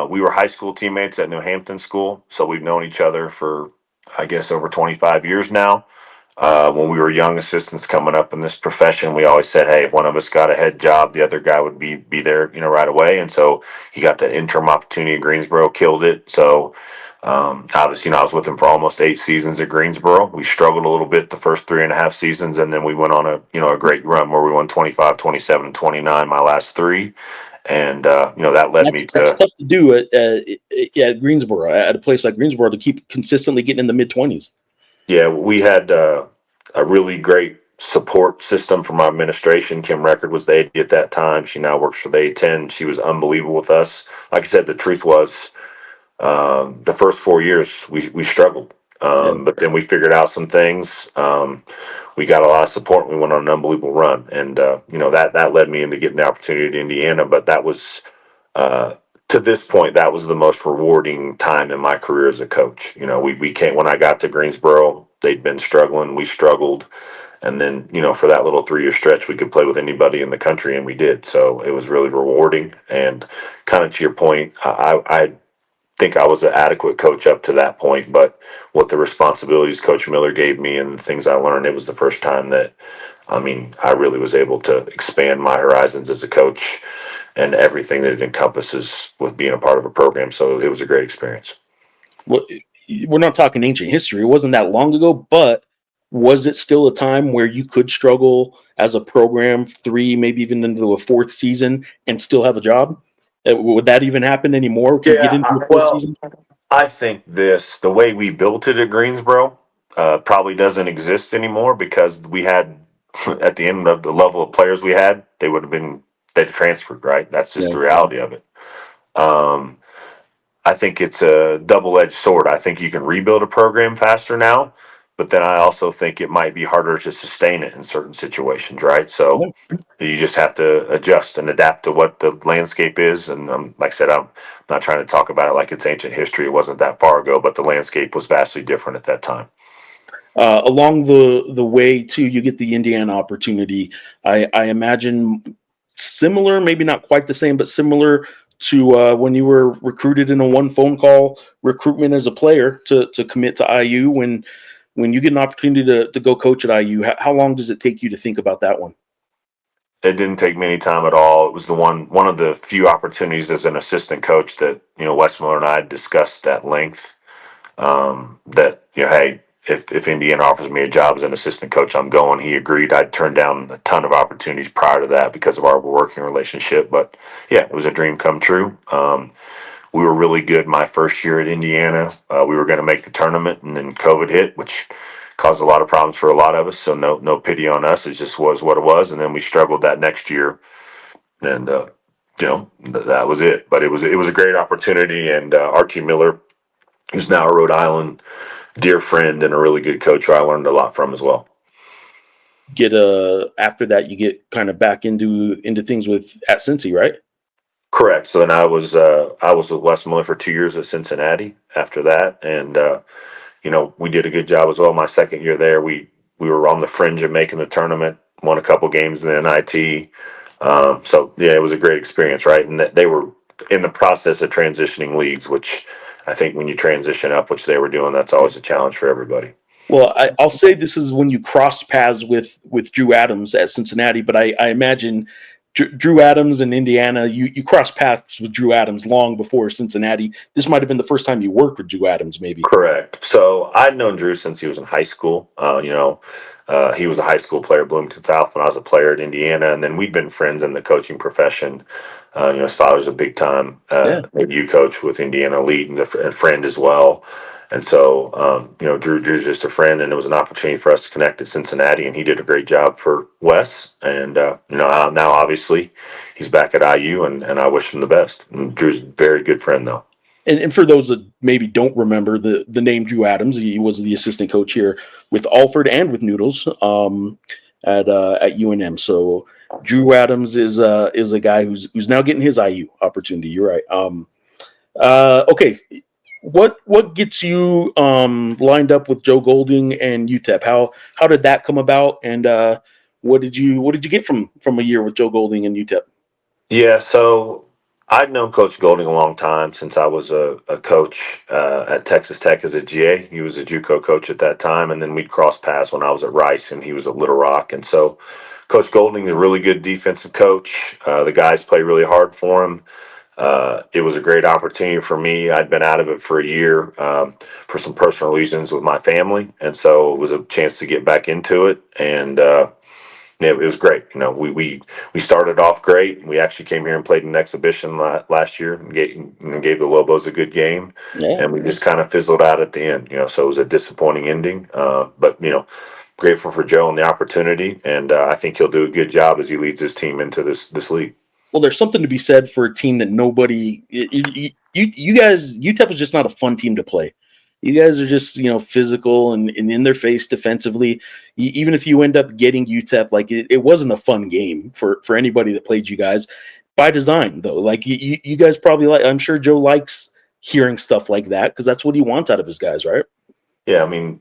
We were high school teammates at New Hampton School, so we've known each other for, I guess, over 25 years now. When we were young assistants coming up in this profession, we always said, "Hey, if one of us got a head job, the other guy would be there, right away." And so he got that interim opportunity at Greensboro, killed it. So obviously, I was with him for almost 8 seasons at Greensboro. We struggled a little bit the first 3.5 seasons, and then we went on a great run where we won 25, 27, and 29 my last three. And that led me That's to. tough to do at Greensboro, at a place like Greensboro, to keep consistently getting in the mid 20s. Yeah, we had a really great support system from our administration. Kim Record was the AD at that time. She now works for the A10. She was unbelievable with us. Like I said, the truth was the first 4 years we struggled. Yeah. But then we figured out some things. We got a lot of support. And we went on an unbelievable run, and that led me into getting the opportunity to Indiana. But that was uh, to this point, that was the most rewarding time in my career as a coach. We came when I got to Greensboro. They'd been struggling. We struggled, And then, for that little 3-year stretch, we could play with anybody in the country, and we did. So it was really rewarding. And kind of to your point, I think I was an adequate coach up to that point, but with the responsibilities Coach Miller gave me and the things I learned, it was the first time that, I really was able to expand my horizons as a coach and everything that it encompasses with being a part of a program. So it was a great experience. Well, we're not talking ancient history. It wasn't that long ago, but was it still a time where you could struggle as a program 3, maybe even into a 4th season and still have a job? Would that even happen anymore? Can you get Yeah, into a 5th well, season? I think the way we built it at Greensboro probably doesn't exist anymore because we had, at the end of the level of players we had, they'd transferred, right? That's just Yeah. the reality of it. Um, I think it's a double-edged sword. I think you can rebuild a program faster now, but then I also think it might be harder to sustain it in certain situations, right? So you just have to adjust and adapt to what the landscape is. And like I said, I'm not trying to talk about it like it's ancient history. It wasn't that far ago, but the landscape was vastly different at that time. Along the way too, you get the Indiana opportunity. I imagine similar, maybe not quite the same, but similar to when you were recruited in a one phone call recruitment as a player to commit to IU. When you get an opportunity to go coach at IU, how long does it take you to think about that one? It didn't take me any time at all. It was one of the few opportunities as an assistant coach that, Wes Miller and I discussed at length. That, hey, if Indiana offers me a job as an assistant coach, I'm going. He agreed. I'd turned down a ton of opportunities prior to that because of our working relationship. But yeah, it was a dream come true. We were really good my first year at Indiana. We were going to make the tournament, and then COVID hit, which caused a lot of problems for a lot of us. So no pity on us. It just was what it was. And then we struggled that next year, and that was it. But it was a great opportunity. And Archie Miller, who's now a Rhode Island dear friend and a really good coach, who I learned a lot from as well. Get after that, you get kind of back into things with at Cincy, right? Correct. So then I was with Wes Miller for 2 years at Cincinnati after that, and we did a good job as well. My second year there, we were on the fringe of making the tournament, won a couple games in the NIT. So yeah, it was a great experience, right? And that they were in the process of transitioning leagues, which I think when you transition up, which they were doing, that's always a challenge for everybody. Well, I'll say this is when you crossed paths with Drew Adams at Cincinnati, but I imagine Drew Adams in Indiana, you crossed paths with Drew Adams long before Cincinnati. This might have been the first time you worked with Drew Adams, maybe. Correct. So I'd known Drew since he was in high school. He was a high school player at Bloomington South when I was a player at Indiana, and then we'd been friends in the coaching profession. His father's a big time Yeah. AU coach with Indiana Elite and a friend as well. And so, Drew's just a friend, and it was an opportunity for us to connect at Cincinnati, and he did a great job for Wes. And, now obviously he's back at IU, and I wish him the best. And Drew's a very good friend, though. And for those that maybe don't remember the name Drew Adams, he was the assistant coach here with Alford and with Noodles at UNM. So Drew Adams is a guy who's now getting his IU opportunity. You're right. Okay, what gets you lined up with Joe Golding and UTEP? How did that come about? And what did you get from a year with Joe Golding and UTEP? Yeah, so I'd known Coach Golding a long time since I was a coach at Texas Tech as a GA. He was a JUCO coach at that time, and then we'd cross paths when I was at Rice and he was at Little Rock. And so Coach Golding is a really good defensive coach. The guys play really hard for him. It was a great opportunity for me. I'd been out of it for a year for some personal reasons with my family, and so it was a chance to get back into it. And yeah, it was great. We started off great. We actually came here and played an exhibition last year and gave the Lobos a good game, Yeah. and we just kind of fizzled out at the end. So it was a disappointing ending. But grateful for Joe and the opportunity, and I think he'll do a good job as he leads his team into this league. Well, there's something to be said for a team that you guys, UTEP is just not a fun team to play. You guys are just, physical and in their face defensively. Even if you end up getting UTEP, like it wasn't a fun game for anybody that played you guys by design, though. Like you guys probably I'm sure Joe likes hearing stuff like that because that's what he wants out of his guys, right? Yeah, I mean,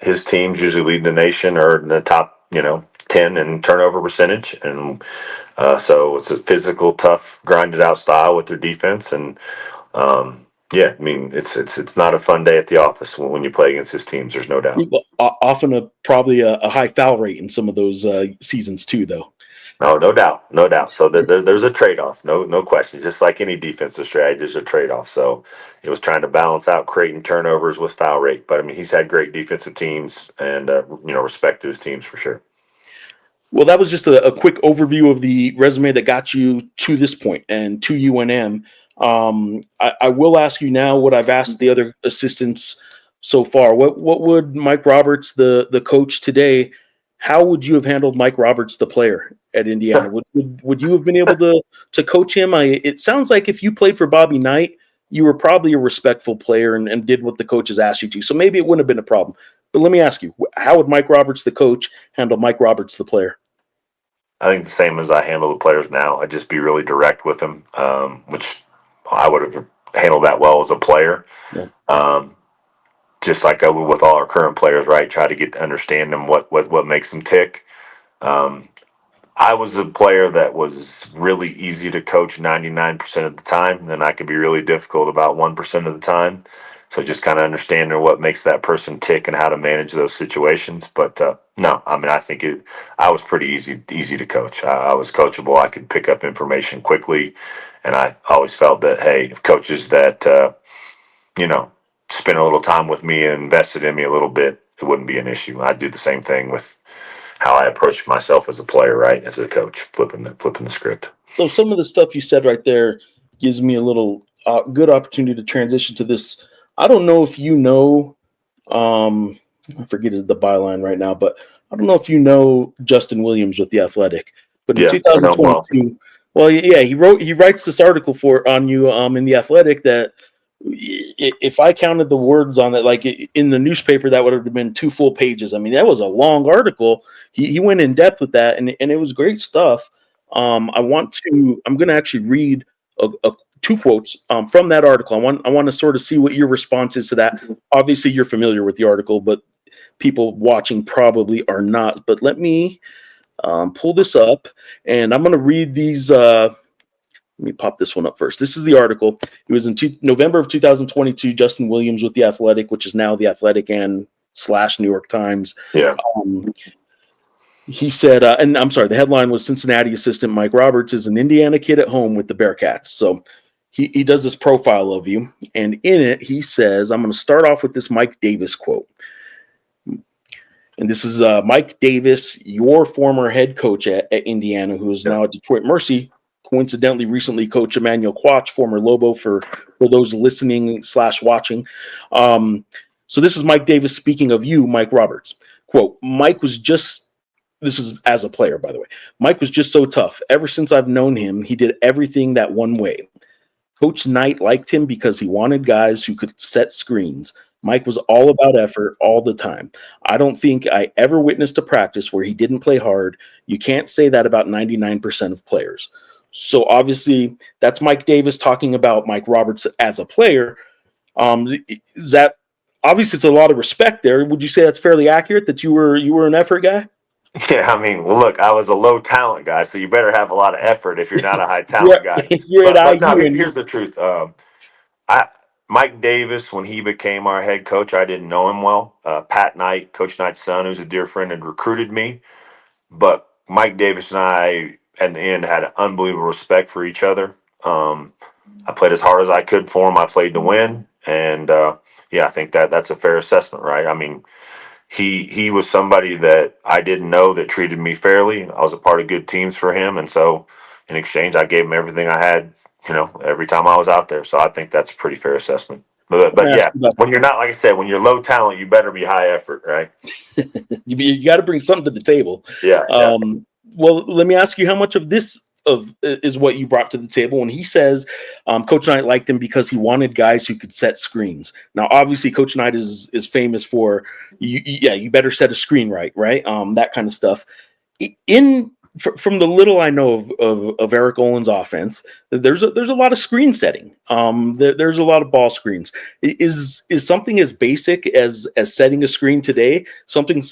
his teams usually lead the nation or in the top, 10 in turnover percentage. And so it's a physical, tough, grinded out style with their defense. And yeah, I mean, it's not a fun day at the office when you play against his teams. There's no doubt. Often probably a high foul rate in some of those seasons too, though. No doubt, no doubt. So there's a trade-off, no question. Just like any defensive strategy, there's a trade-off. So it was trying to balance out creating turnovers with foul rate. But I mean, he's had great defensive teams, and respect to his teams for sure. Well, that was just a quick overview of the resume that got you to this point and to UNM. I will ask you now what I've asked the other assistants so far. What would Mike Roberts, the coach today, how would you have handled Mike Roberts, the player at Indiana? Would you have been able to coach him? It sounds like if you played for Bobby Knight, you were probably a respectful player and did what the coaches asked you to. So maybe it wouldn't have been a problem. But let me ask you, how would Mike Roberts, the coach, handle Mike Roberts, the player? I think the same as I handle the players now. I'd just be really direct with them, which I would have handled that well as a player. Yeah. Just like I would with all our current players, right? Try to get to understand them, what makes them tick. I was a player that was really easy to coach 99% of the time, and then I could be really difficult about 1% of the time. So just kind of understanding what makes that person tick and how to manage those situations. But no, I mean, I think I was pretty easy to coach. I was coachable. I could pick up information quickly, and I always felt that, hey, if coaches that spent a little time with me and invested in me a little bit, it wouldn't be an issue. I'd do the same thing with how I approach myself as a player, right? As a coach, flipping the script. So some of the stuff you said right there gives me a little good opportunity to transition to this. I don't know if you know, I forget the byline right now, but I don't know if you know Justin Williams with The Athletic. But in Yeah, I know him well. 2022, well, yeah, he writes this article on you in The Athletic that if I counted the words on it, like in the newspaper, that would have been 2 full pages. I mean, that was a long article. He went in depth with that, and it was great stuff. I'm going to actually read 2 quotes from that article. I want to sort of see what your response is to that. Obviously, you're familiar with the article, but people watching probably are not. But let me pull this up, and I'm going to read these. Let me pop this one up first. This is the article. It was in November of 2022. Justin Williams with The Athletic, which is now The Athletic and / New York Times. Yeah. He said, and I'm sorry, the headline was Cincinnati assistant Mike Roberts is an Indiana kid at home with the Bearcats. So he does this profile of you. And in it, he says, I'm going to start off with this Mike Davis quote. And this is Mike Davis, your former head coach at Indiana, who is now at Detroit Mercy. Coincidentally, recently coached Emmanuel Quach, former Lobo, for those listening / watching. So this is Mike Davis speaking of you, Mike Roberts. Quote, this is as a player, by the way. Mike was just so tough. Ever since I've known him, he did everything that one way. Coach Knight liked him because he wanted guys who could set screens. Mike was all about effort all the time. I don't think I ever witnessed a practice where he didn't play hard. You can't say that about 99% of players. So obviously that's Mike Davis talking about Mike Roberts as a player. Is that obviously it's a lot of respect there? Would you say that's fairly accurate that you were an effort guy? Yeah, I mean, well, look, I was a low talent guy, so you better have a lot of effort if you're not a high talent guy. If you're But at no, IU and here's the truth. Mike Davis, when he became our head coach, I didn't know him well. Pat Knight, Coach Knight's son, who's a dear friend, had recruited me. But Mike Davis and I, at the end, had an unbelievable respect for each other. I played as hard as I could for him. I played to win, and I think that's a fair assessment, right? I mean, he was somebody that I didn't know that treated me fairly. I was a part of good teams for him, and so in exchange, I gave him everything I had. Every time I was out there. So I think that's a pretty fair assessment. But yeah, when you're not, like I said, when you're low talent, you better be high effort, right? You got to bring something to the table. Yeah. Well, let me ask you, how much of this is what you brought to the table when he says Coach Knight liked him because he wanted guys who could set screens. Now, obviously, Coach Knight is famous for you better set a screen right? That kind of stuff. In from the little I know of Eric Olin's offense, there's a lot of screen setting. There's a lot of ball screens. Is something as basic as setting a screen today something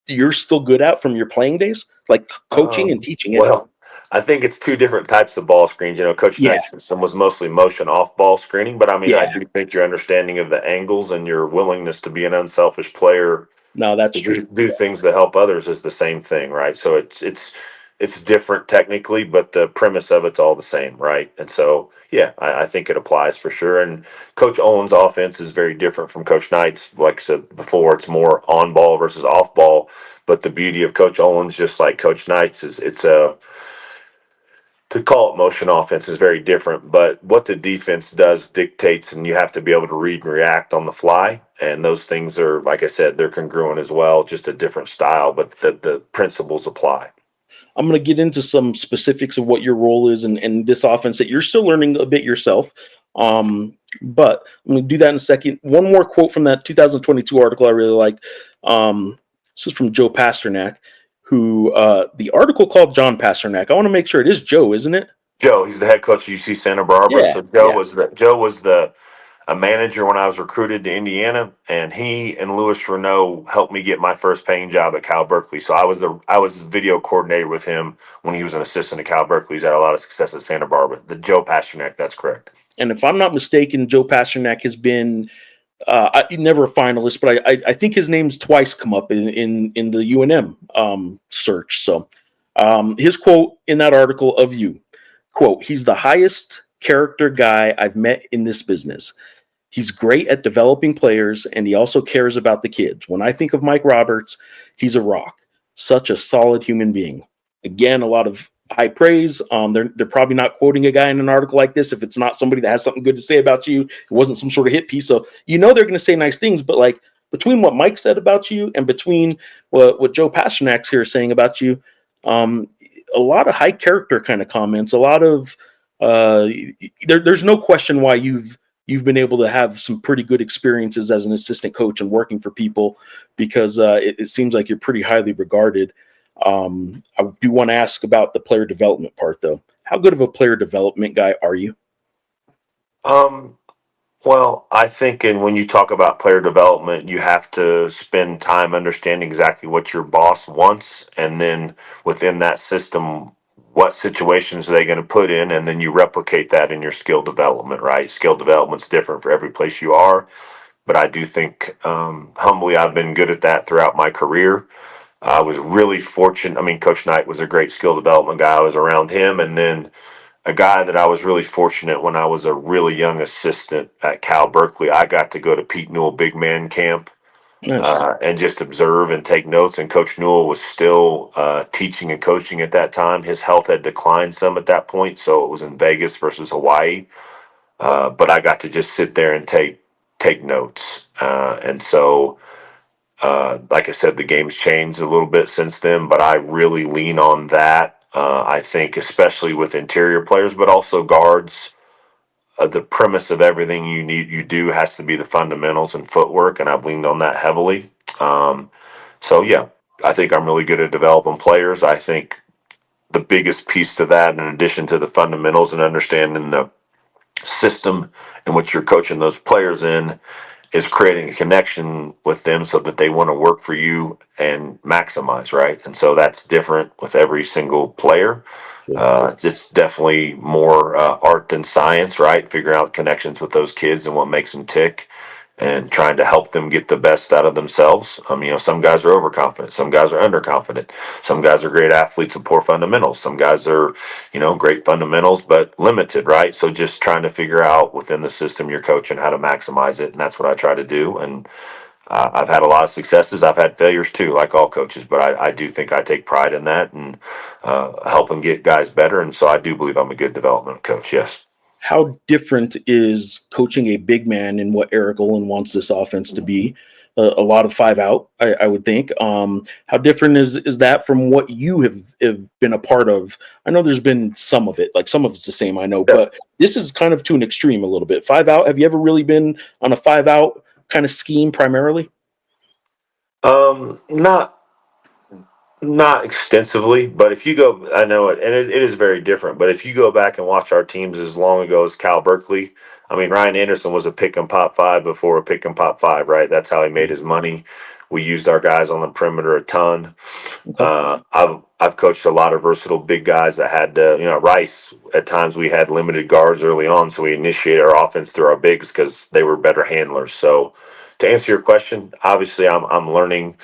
you're still good at from your playing days, like coaching and teaching it? Well, I think it's two different types of ball screens. Coach Yeah, Knight's system was mostly motion off ball screening, but I mean, I yeah. do think your understanding of the angles and your willingness to be an unselfish player No, that's to true. do things that help others is the same thing, right? So it's different technically, but the premise of it's all the same, right? And so yeah, I think it applies for sure. And Coach Owen's offense is very different from Coach Knight's. Like I said before, it's more on ball versus off ball. But the beauty of Coach Owen's, just like Coach Knight's, is it's a to call it motion offense is very different, but what the defense does dictates, and you have to be able to read and react on the fly. And those things are, like I said, they're congruent as well, just a different style, but the principles apply. I'm going to get into some specifics of what your role is and this offense that you're still learning a bit yourself. But I'm going to do that in a second. One more quote from that 2022 article I really liked. This is from Joe Pasternak, who the article called John Pasternak. I want to make sure it is Joe, isn't it? Joe, he's the head coach of UC Santa Barbara. Yeah, So yeah. Joe was the a manager when I was recruited to Indiana, and he and Louis Renault helped me get my first paying job at Cal Berkeley. So I was his video coordinator with him when he was an assistant at Cal Berkeley. He's had a lot of success at Santa Barbara. The Joe Pasternak, that's correct. And if I'm not mistaken, Joe Pasternak has been never a finalist, but I think his name's twice come up in the UNM search. So his quote in that article of you, quote, "He's the highest character guy I've met in this business. He's great at developing players, and he also cares about the kids. When I think of Mike Roberts, he's a rock. Such a solid human being." Again, a lot of high praise. They're probably not quoting a guy in an article like this if it's not somebody that has something good to say about you. It wasn't some sort of hit piece, so they're going to say nice things. But like between what Mike said about you and between what Joe Pasternak's here is saying about you, a lot of high character kind of comments. A lot of there's no question why you've been able to have some pretty good experiences as an assistant coach and working for people because it seems like you're pretty highly regarded. I do want to ask about the player development part, though. How good of a player development guy are you? Well, I think, and when you talk about player development, you have to spend time understanding exactly what your boss wants, and then within that system, what situations are they going to put in, and then you replicate that in your skill development, right? Skill development's different for every place you are, but I do think, humbly, I've been good at that throughout my career. I was really fortunate. I mean, Coach Knight was a great skill development guy. I was around him, and then a guy that I was really fortunate when I was a really young assistant at Cal Berkeley. I got to go to Pete Newell Big Man Camp Nice. and just observe and take notes. And Coach Newell was still teaching and coaching at that time. His health had declined some at that point, so it was in Vegas versus Hawaii. But I got to just sit there and take notes. And so, like I said, the game's changed a little bit since then, but I really lean on that. I think, especially with interior players, but also guards, the premise of everything you do has to be the fundamentals and footwork, and I've leaned on that heavily. So yeah, I think I'm really good at developing players. I think the biggest piece to that, in addition to the fundamentals and understanding the system in which you're coaching those players in, is creating a connection with them so that they want to work for you and maximize, right? And so that's different with every single player. Sure. It's definitely more art than science, right? Figuring out connections with those kids and what makes them tick and trying to help them get the best out of themselves. Some guys are overconfident. Some guys are underconfident. Some guys are great athletes with poor fundamentals. Some guys are, great fundamentals, but limited, right? So just trying to figure out within the system you're coaching how to maximize it. And that's what I try to do. And I've had a lot of successes. I've had failures too, like all coaches, but I do think I take pride in that and helping get guys better. And so I do believe I'm a good development coach. Yes. How different is coaching a big man in what Eric Olin wants this offense to be? A lot of 5 out, I would think. How different is that from what you have been a part of? I know there's been some of it, like some of it's the same, I know, Yeah. but this is kind of to an extreme a little bit. 5 out. Have you ever really been on a 5 out kind of scheme primarily? Not Not extensively, but if you go, I know it, and it is very different. But if you go back and watch our teams as long ago as Cal Berkeley, I mean, Ryan Anderson was a pick and pop five before a pick and pop five, right? That's how he made his money. We used our guys on the perimeter a ton. Okay. I've coached a lot of versatile big guys that had Rice. At times we had limited guards early on, so we initiated our offense through our bigs because they were better handlers. So to answer your question, obviously I'm learning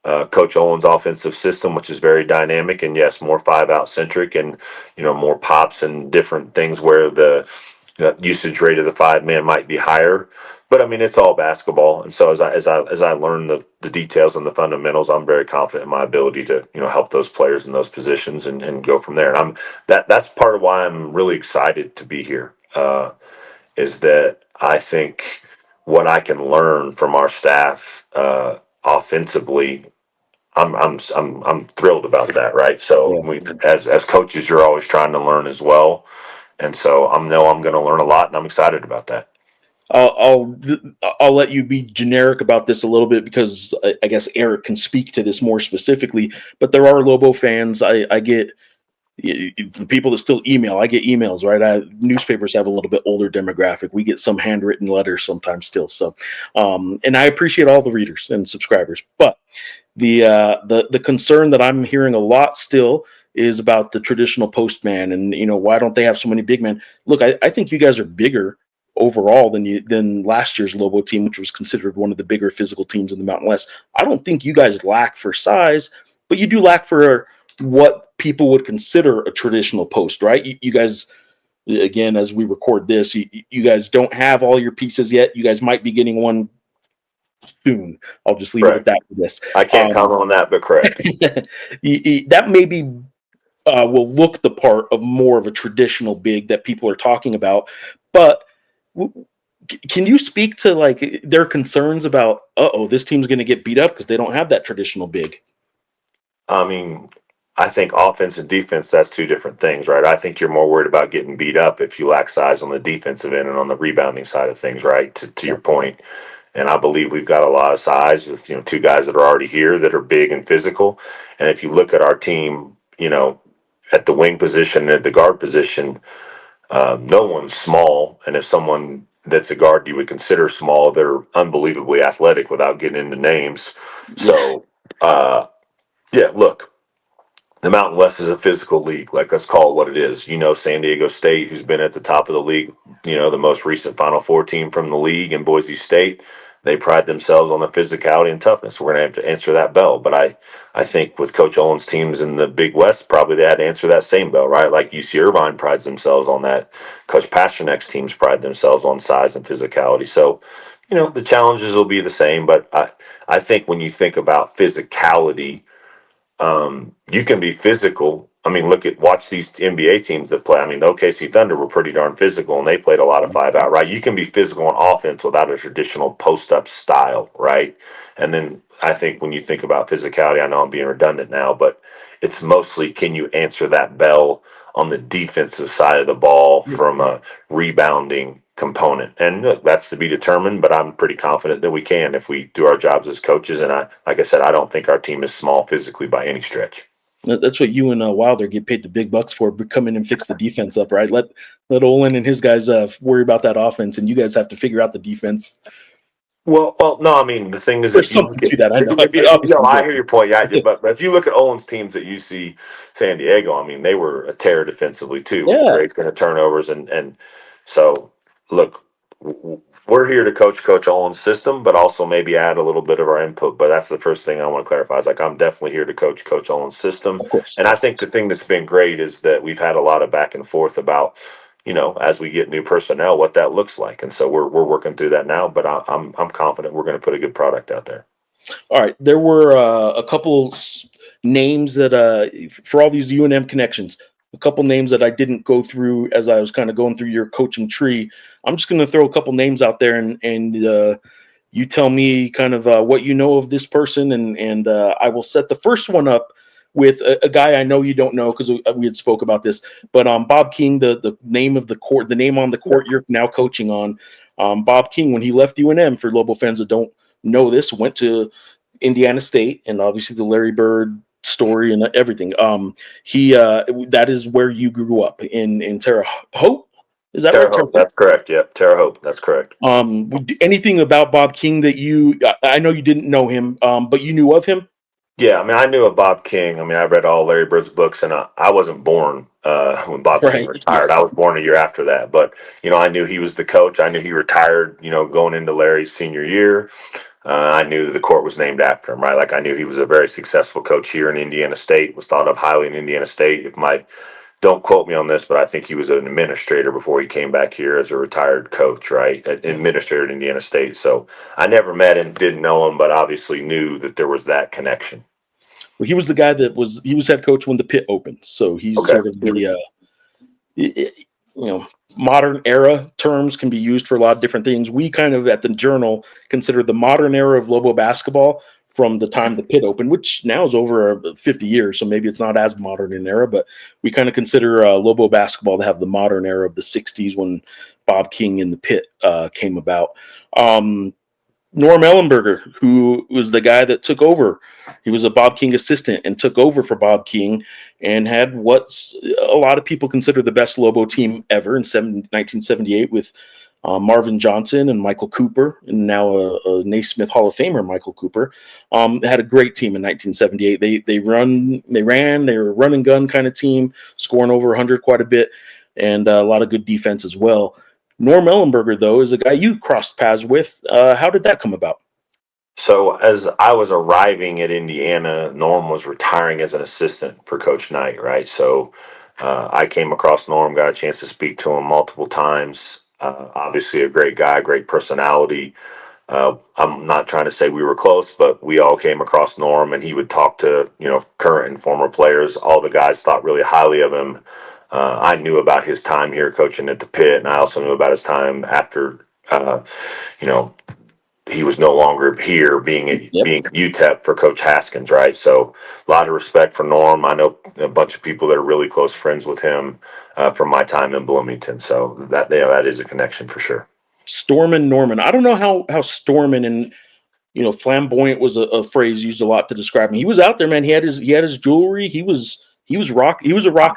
Coach Owen's offensive system, which is very dynamic and yes, more 5 out centric and more pops and different things where the usage rate of the 5 man might be higher. But I mean, it's all basketball, and so as I learn the details and the fundamentals, I'm very confident in my ability to help those players in those positions and go from there. And that's part of why I'm really excited to be here. Is that I think what I can learn from our staff offensively, I'm thrilled about that, right? So Yeah. we, as coaches, you're always trying to learn as well, and so I'm going to learn a lot, and I'm excited about that. I'll let you be generic about this a little bit because I guess Eric can speak to this more specifically. But there are Lobo fans. I get the people that still email. I get emails, right? Newspapers have a little bit older demographic. We get some handwritten letters sometimes still. So, and I appreciate all the readers and subscribers. But the concern that I'm hearing a lot still is about the traditional postman, and why don't they have so many big men? Look, I think you guys are bigger overall than last year's Lobo team, which was considered one of the bigger physical teams in the Mountain West. I don't think you guys lack for size, but you do lack for what people would consider a traditional post, right? You guys, again, as we record this, you guys don't have all your pieces yet. You guys might be getting one soon. I'll just leave it at Correct. that for this. I can't comment on that, but correct. That maybe will look the part of more of a traditional big that people are talking about. But can you speak to like their concerns about, this team's going to get beat up because they don't have that traditional big? I mean, I think offense and defense, that's two different things, right? I think you're more worried about getting beat up if you lack size on the defensive end and on the rebounding side of things, right? To Yeah. your point. And I believe we've got a lot of size with, two guys that are already here that are big and physical. And if you look at our team, at the wing position, at the guard position, no one's small. And if someone that's a guard you would consider small, they're unbelievably athletic without getting into names. Yeah. So, yeah, look, the Mountain West is a physical league. Like, let's call it what it is. San Diego State, who's been at the top of the league, the most recent Final Four team from the league, and Boise State, they pride themselves on their physicality and toughness. We're going to have to answer that bell. But I think with Coach Owen's teams in the Big West, probably they had to answer that same bell, right? Like UC Irvine prides themselves on that. Coach Pasternak's teams pride themselves on size and physicality. So, the challenges will be the same. But I think when you think about physicality, you can be physical. I mean, watch these NBA teams that play. I mean, the OKC Thunder were pretty darn physical, and they played a lot of 5 out, right? You can be physical on offense without a traditional post up style, right? And then I think when you think about physicality, I know I'm being redundant now, but it's mostly can you answer that bell on the defensive side of the ball from a rebounding component? And look, that's to be determined, but I'm pretty confident that we can if we do our jobs as coaches. And like I said, I don't think our team is small physically by any stretch. That's what you and Wilder get paid the big bucks for. But come in and fix the defense up, right? Let Olin and his guys worry about that offense, and you guys have to figure out the defense. Well, no. I mean, the thing is, There's if you something look at, to that. I know. I hear your point. Yeah, but if you look at Owen's teams at UC San Diego, I mean, they were a terror defensively too, with a Yeah, great kind of turnovers, and so look, we're here to Coach Owen's system, but also maybe add a little bit of our input. But that's the first thing I want to clarify. Is like I'm definitely here to Coach Owen's system, of course. and I think the thing that's been great is that we've had a lot of back and forth about as we get new personnel, what that looks like. And so we're working through that now, but I'm confident we're going to put a good product out there. All right. There were a couple names that, for all these UNM connections, a couple names that I didn't go through as I was kind of going through your coaching tree. I'm just going to throw a couple names out there and you tell me kind of what you know of this person. And I will set the first one up with a guy I know you don't know because we had spoke about this, but Bob King, the name of the court, the name on the court you're now coaching on, Bob King, when he left UNM, for Lobo fans that don't know this, went to Indiana State and obviously the Larry Bird story and everything. He that is where you grew up in Terre Haute. Is that right? Terre Haute, that's correct. Yep, Terre Haute, that's correct. Anything about Bob King that I know you didn't know him, but you knew of him? Yeah, I mean, I knew of Bob King. I mean, I read all Larry Bird's books, and I wasn't born when Bob King Right. retired. Yes. I was born a year after that. But, I knew he was the coach. I knew he retired, going into Larry's senior year. I knew that the court was named after him, right? Like, I knew he was a very successful coach here in Indiana State, was thought of highly in Indiana State. Don't quote me on this, but I think he was an administrator before he came back here as a retired coach, right? An administrator at Indiana State. So I never met him, didn't know him, but obviously knew that there was that connection. Well, he was the guy he was head coach when the pit opened. So he's Okay. sort of modern era terms can be used for a lot of different things. We kind of at the Journal consider the modern era of Lobo basketball from the time the pit opened, which now is over 50 years. So maybe it's not as modern an era, but we kind of consider Lobo basketball to have the modern era of the 60s when Bob King and the pit came about. Norm Ellenberger, who was the guy that took over. He was a Bob King assistant and took over for Bob King and had what's a lot of people consider the best Lobo team ever in 1978 with Marvin Johnson and Michael Cooper, and now a Naismith Hall of Famer, Michael Cooper. Had a great team in 1978. They were a run and gun kind of team, scoring over 100 quite a bit, and a lot of good defense as well. Norm Ellenberger, though, is a guy you crossed paths with. How did that come about? So as I was arriving at Indiana, Norm was retiring as an assistant for Coach Knight, right? So I came across Norm, got a chance to speak to him multiple times. Obviously, a great guy, great personality. I'm not trying to say we were close, but we all came across Norm, and he would talk to current and former players. All the guys thought really highly of him. I knew about his time here coaching at the Pit, and I also knew about his time after. You know, he was no longer here being UTEP for Coach Haskins, right? So a lot of respect for Norm. I know a bunch of people that are really close friends with him from my time in Bloomington. So that is a connection for sure. Stormin' Norman. I don't know how Stormin' and flamboyant was a phrase used a lot to describe him. He was out there, man. He had his jewelry. He was a rock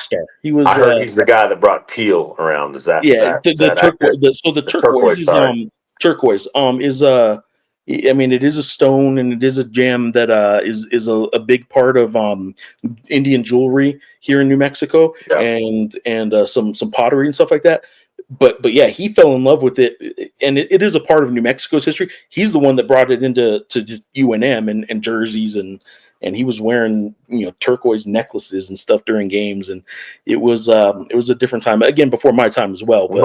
star. He was I heard he's the guy that brought teal around. Is that is the that turquoise. accurate? The The turquoise turquoise, is sorry. turquoise is I mean, it is a stone and it is a gem that is a big part of Indian jewelry here in New Mexico, Yeah. and some pottery and stuff like that. But yeah, he fell in love with it, and it is a part of New Mexico's history. He's the one that brought it into UNM and jerseys, and he was wearing turquoise necklaces and stuff during games, and it was a different time again before my time as well. But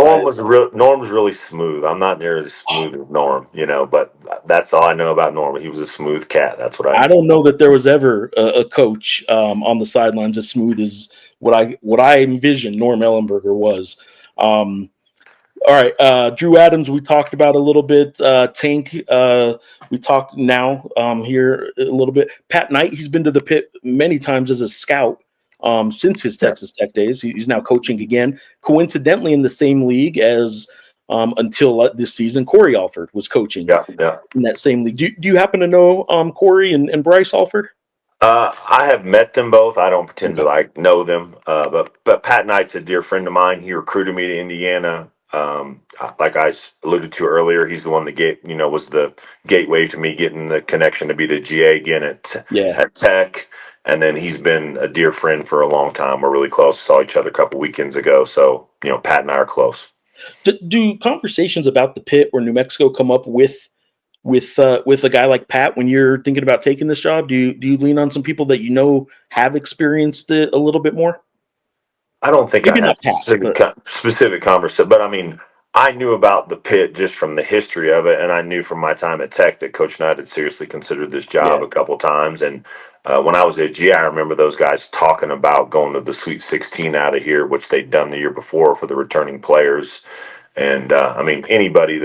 Norm's really smooth. I'm not near as smooth as Norm, but that's all I know about Norm. He was a smooth cat. That's what I I know. don't know that there was ever a coach on the sidelines as smooth as what I envisioned Norm Ellenberger was. All right, Drew Adams, we talked about a little bit. Tank, we talked now here a little bit. Pat Knight, he's been to the Pit many times as a scout since his Texas Tech days. He's now coaching again, coincidentally in the same league as until this season. Corey Alford was coaching in that same league. Do you happen to know Corey and Bryce Alford? I have met them both. I don't pretend Okay. to know them, but Pat Knight's a dear friend of mine. He recruited me to Indiana. Like I alluded to earlier, he's the one that was the gateway to me getting the connection to be the GA again at Tech. And then he's been a dear friend for a long time. We're really close. Saw each other a couple weekends ago. So, Pat and I are close. Do conversations about the Pit or New Mexico come up with a guy like Pat when you're thinking about taking this job? Do you lean on some people that have experienced it a little bit more? I don't think Maybe I had not Pat, but specific conversation, but I mean, I knew about the Pit just from the history of it, and I knew from my time at Tech that Coach Knight had seriously considered this job a couple times. And when I was at GI, I remember those guys talking about going to the Sweet 16 out of here, which they'd done the year before for the returning players. And I mean, anybody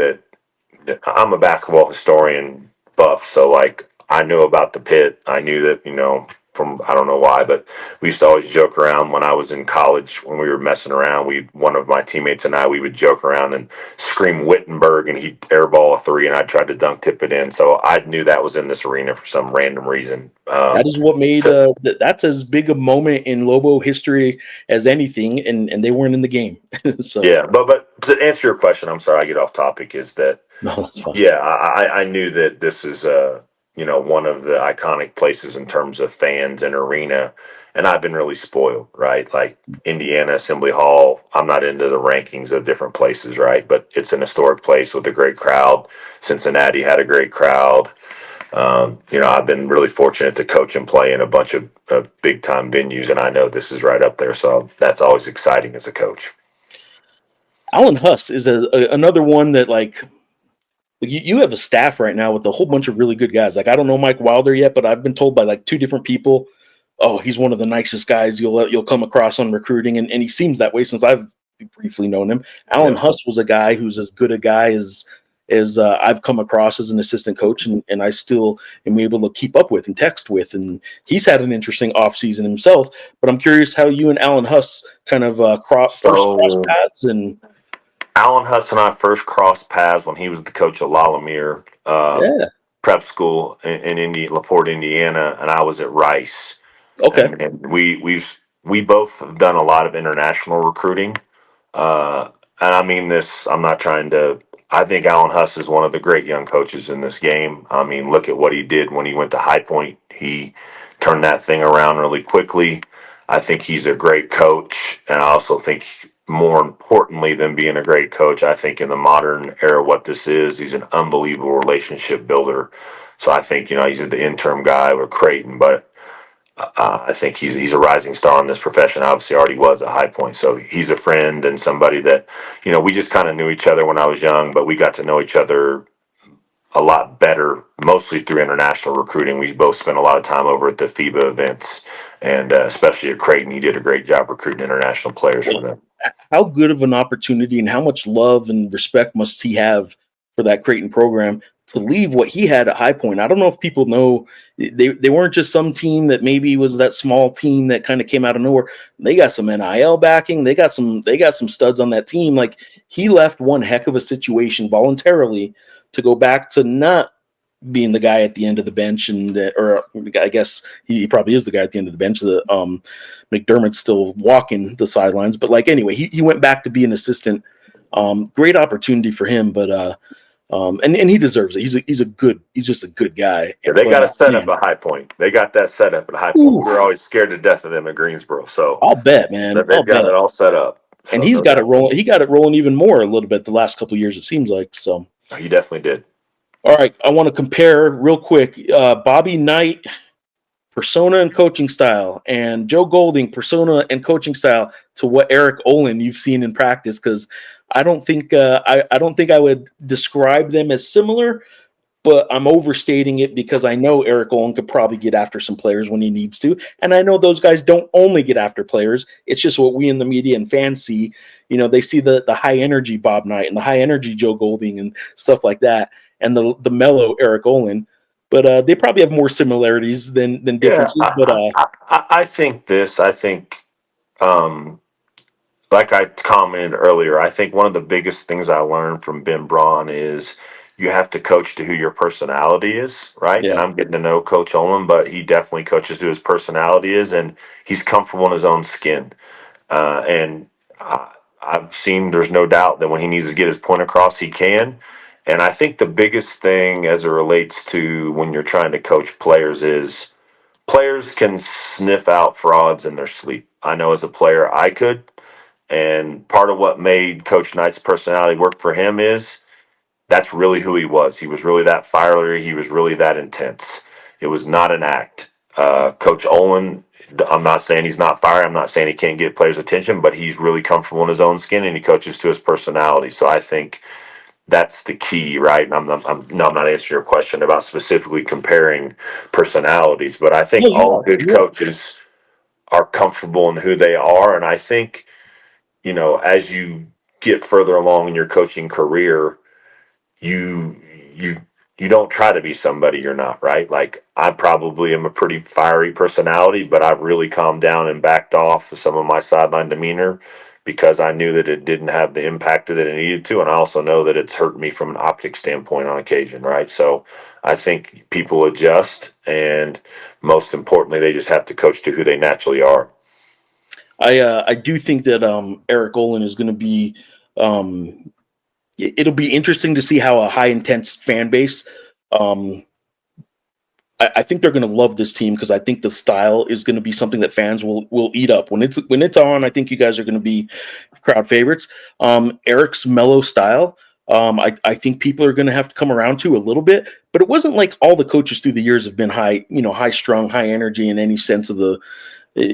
I'm a basketball historian buff, so like I knew about the Pit. I knew that from I don't know why, but we used to always joke around when I was in college when we were messing around. One of my teammates and I, we would joke around and scream Wittenberg, and he'd airball a three, and I tried to dunk tip it in. So I knew that was in this arena for some random reason. That is what made So, that's as big a moment in Lobo history as anything, and they weren't in the game. So yeah, but to answer your question, I'm sorry I get off topic. Is that no, that's fine. yeah, I knew that this is one of the iconic places in terms of fans and arena, and I've been really spoiled, right? Like Indiana Assembly Hall, I'm not into the rankings of different places, right? But it's an historic place with a great crowd. Cincinnati had a great crowd. I've been really fortunate to coach and play in a bunch of big time venues, and I know this is right up there, so that's always exciting as a coach. Alan Huss is another one that like you have a staff right now with a whole bunch of really good guys. Like I don't know Mike Wilder yet, but I've been told by like two different people, oh, he's one of the nicest guys you'll come across on recruiting, and he seems that way since I've briefly known him. Alan Yeah. Huss was a guy who's as good a guy as I've come across as an assistant coach, and I still am able to keep up with and text with, and he's had an interesting offseason himself. But I'm curious how you and Alan Huss kind of first cross So paths and Alan Huss and I first crossed paths when he was the coach of Lalamere yeah, Prep School in LaPorte, Indiana, and I was at Rice. okay, And we both have done a lot of international recruiting. And I mean this, I'm not trying to. I think Alan Huss is one of the great young coaches in this game. I mean, look at what he did when he went to High Point. He turned that thing around really quickly. I think he's a great coach, and I also think more importantly than being a great coach, I think in the modern era, what this is, he's an unbelievable relationship builder. So I think he's the interim guy with Creighton, but I think he's a rising star in this profession. Obviously, already was at High Point, so he's a friend and somebody that we just kind of knew each other when I was young, but we got to know each other a lot better, mostly through international recruiting. We both spent a lot of time over at the FIBA events, and especially at Creighton, he did a great job recruiting international players for them. how good of an opportunity and how much love and respect must he have for that Creighton program to leave what he had at High Point? I don't know if people know they weren't just some team that maybe was that small team that kind of came out of nowhere. They got some NIL backing. They got some studs on that team. Like he left one heck of a situation voluntarily to go back to not being the guy at the end of the bench, and or I guess he probably is the guy at the end of the bench. The McDermott's still walking the sidelines, but like anyway, he went back to be an assistant. Great opportunity for him, but and he deserves it. He's just a good guy. Yeah, they But got a setup man, at High Point. They got that set up at High Point. We ooh, were always scared to death of them at Greensboro, so I'll bet, man, I'll they've got bet. it all set up. And So he's no got it doubt, rolling. He got it rolling even more a little bit the last couple of years. It seems like so. he definitely did. All right, I want to compare real quick. Bobby Knight persona and coaching style, and Joe Golding persona and coaching style to what Eric Olin you've seen in practice. Because I don't think I would describe them as similar, but I'm overstating it because I know Eric Olin could probably get after some players when he needs to, and I know those guys don't only get after players. It's just what we in the media and fans see. They see the high energy Bob Knight and the high energy Joe Golding and stuff like that, and the mellow Eric Olin. But they probably have more similarities than Yeah, differences. But I think this. I think, um, like I commented earlier, I think one of the biggest things I learned from Ben Braun is you have to coach to who your personality is, right? And yeah, I'm getting to know Coach Olin, but he definitely coaches who his personality is, and he's comfortable in his own skin. And I've seen there's no doubt that when he needs to get his point across, he can. And I think the biggest thing as it relates to when you're trying to coach players is players can sniff out frauds in their sleep. I know as a player I could. And part of what made Coach Knight's personality work for him is that's really who he was. He was really that fiery. He was really that intense. It was not an act. Coach Olin, I'm not saying he's not fiery. I'm not saying he can't get players' attention, but he's really comfortable in his own skin and he coaches to his personality. So I think that's the key, right? And I'm not answering your question about specifically comparing personalities, but I think no, you all are. good You are. coaches are comfortable in who they are. And I think, as you get further along in your coaching career, you you you don't try to be somebody you're not, right? Like I probably am a pretty fiery personality, but I've really calmed down and backed off of some of my sideline demeanor because I knew that it didn't have the impact that it needed to. And I also know that it's hurt me from an optic standpoint on occasion, right? So I think people adjust, and most importantly, they just have to coach to who they naturally are. I do think that Eric Olin is going to be it'll be interesting to see how a high intense fan base. I think they're going to love this team because I think the style is going to be something that fans will eat up when it's on. I think you guys are going to be crowd favorites. Eric's mellow style. I think people are going to have to come around to a little bit, but it wasn't like all the coaches through the years have been high strung, high energy in any sense of the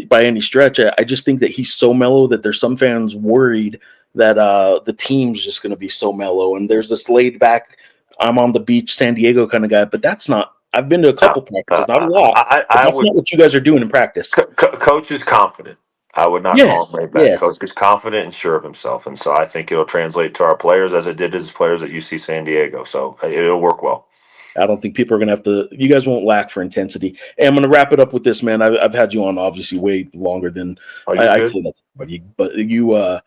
by any stretch. I just think that he's so mellow that there's some fans worried that the team's just going to be so mellow. And there's this laid back, I'm on the beach, San Diego kind of guy, but that's not. I've been to a couple practices, not a lot, but I that's would not what you guys are doing in practice. coach is confident. I would not call him Yes, laid back. yes. Coach is confident and sure of himself, and so I think it'll translate to our players as it did to his players at UC San Diego. So it'll work well. I don't think people are going to have to. You guys won't lack for intensity. And I'm going to wrap it up with this, man. I've had you on obviously way longer than Are you I'd good? say that, but you.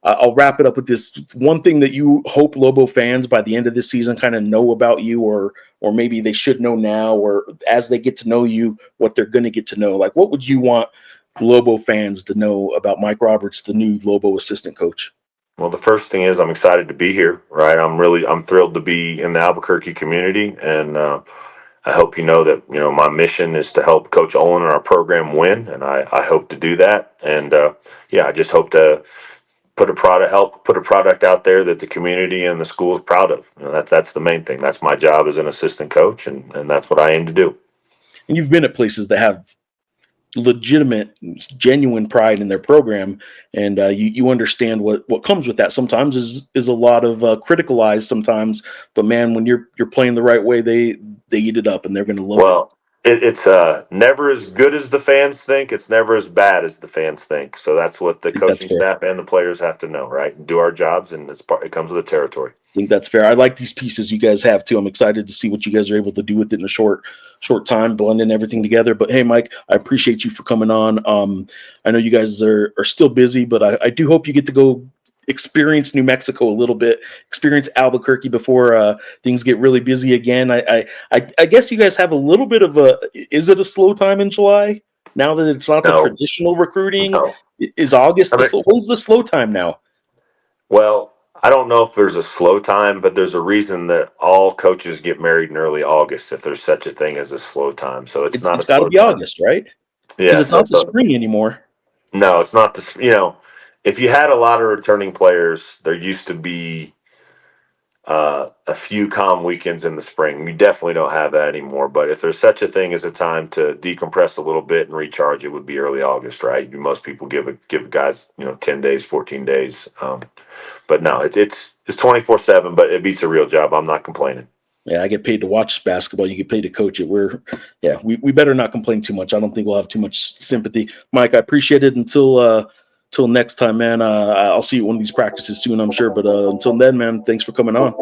I'll wrap it up with this one thing that you hope Lobo fans by the end of this season kind of know about you, or maybe they should know now, or as they get to know you, what they're going to get to know. Like, what would you want Lobo fans to know about Mike Roberts, the new Lobo assistant coach? Well, the first thing is I'm excited to be here. Right, I'm thrilled to be in the Albuquerque community, and I hope you know that my mission is to help Coach Olin and our program win, and I hope to do that. And I just hope to put a product out there that the community and the school is proud of. That's the main thing. That's my job as an assistant coach, and that's what I aim to do. And you've been at places that have legitimate, genuine pride in their program, and you understand what comes with that. Sometimes is a lot of critical eyes sometimes, but man, when you're playing the right way, they eat it up and they're going to love it. Well, it's never as good as the fans think. It's never as bad as the fans think. So that's what the coaching staff and the players have to know, right? Do our jobs, and it comes with the territory. I think that's fair. I like these pieces you guys have too. I'm excited to see what you guys are able to do with it in a short time, blending everything together. But hey, Mike, I appreciate you for coming on. I know you guys are still busy, but I do hope you get to go experience New Mexico a little bit, experience Albuquerque before things get really busy again. I guess you guys have a little bit of is it a slow time in July now that it's not the traditional recruiting? No. Is August when's the slow time now? Well, I don't know if there's a slow time, but there's a reason that all coaches get married in early August, if there's such a thing as a slow time. So it's not it's a got to slow be time. August, right? Yeah, Because it's not the spring anymore. No, it's not the. If you had a lot of returning players, there used to be a few calm weekends in the spring. We definitely don't have that anymore. But if there's such a thing as a time to decompress a little bit and recharge, it would be early August, right? Most people give guys 10 days, 14 days. But no, it's 24/7, but it beats a real job. I'm not complaining. Yeah, I get paid to watch basketball. You get paid to coach it. We better not complain too much. I don't think we'll have too much sympathy. Mike, I appreciate it. Until next time, man. I'll see you at one of these practices soon, I'm sure. But until then, man, thanks for coming on.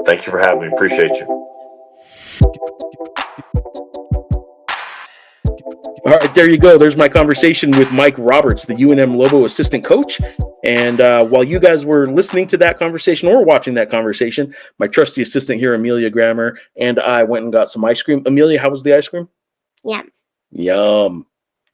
Thank you for having me. Appreciate you. All right, there you go. There's my conversation with Mike Roberts, the UNM Lobo assistant coach. And while you guys were listening to that conversation or watching that conversation, my trusty assistant here, Amelia Grammer, and I went and got some ice cream. Amelia, how was the ice cream? Yum. Yum.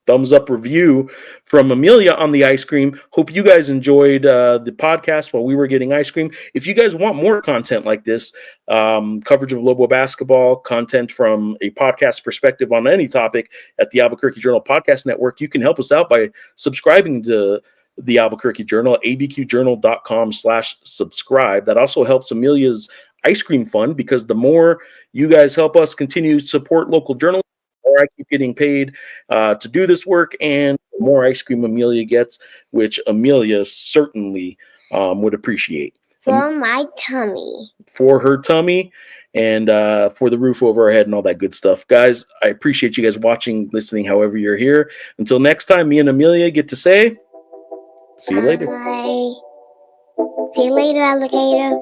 Thumbs up review from Amelia on the ice cream. Hope you guys enjoyed the podcast while we were getting ice cream. If you guys want more content like this, coverage of Lobo basketball, content from a podcast perspective on any topic at the Albuquerque Journal Podcast Network, you can help us out by subscribing to the Albuquerque Journal at abqjournal.com/subscribe. That also helps Amelia's ice cream fund, because the more you guys help us continue to support local journalism, the more I keep getting paid to do this work, and the more ice cream Amelia gets, which Amelia certainly would appreciate. For my tummy. For her tummy, and for the roof over our head and all that good stuff. Guys, I appreciate you guys watching, listening, however you're here. Until next time, me and Amelia get to say, see you later. Bye. See you later, alligator.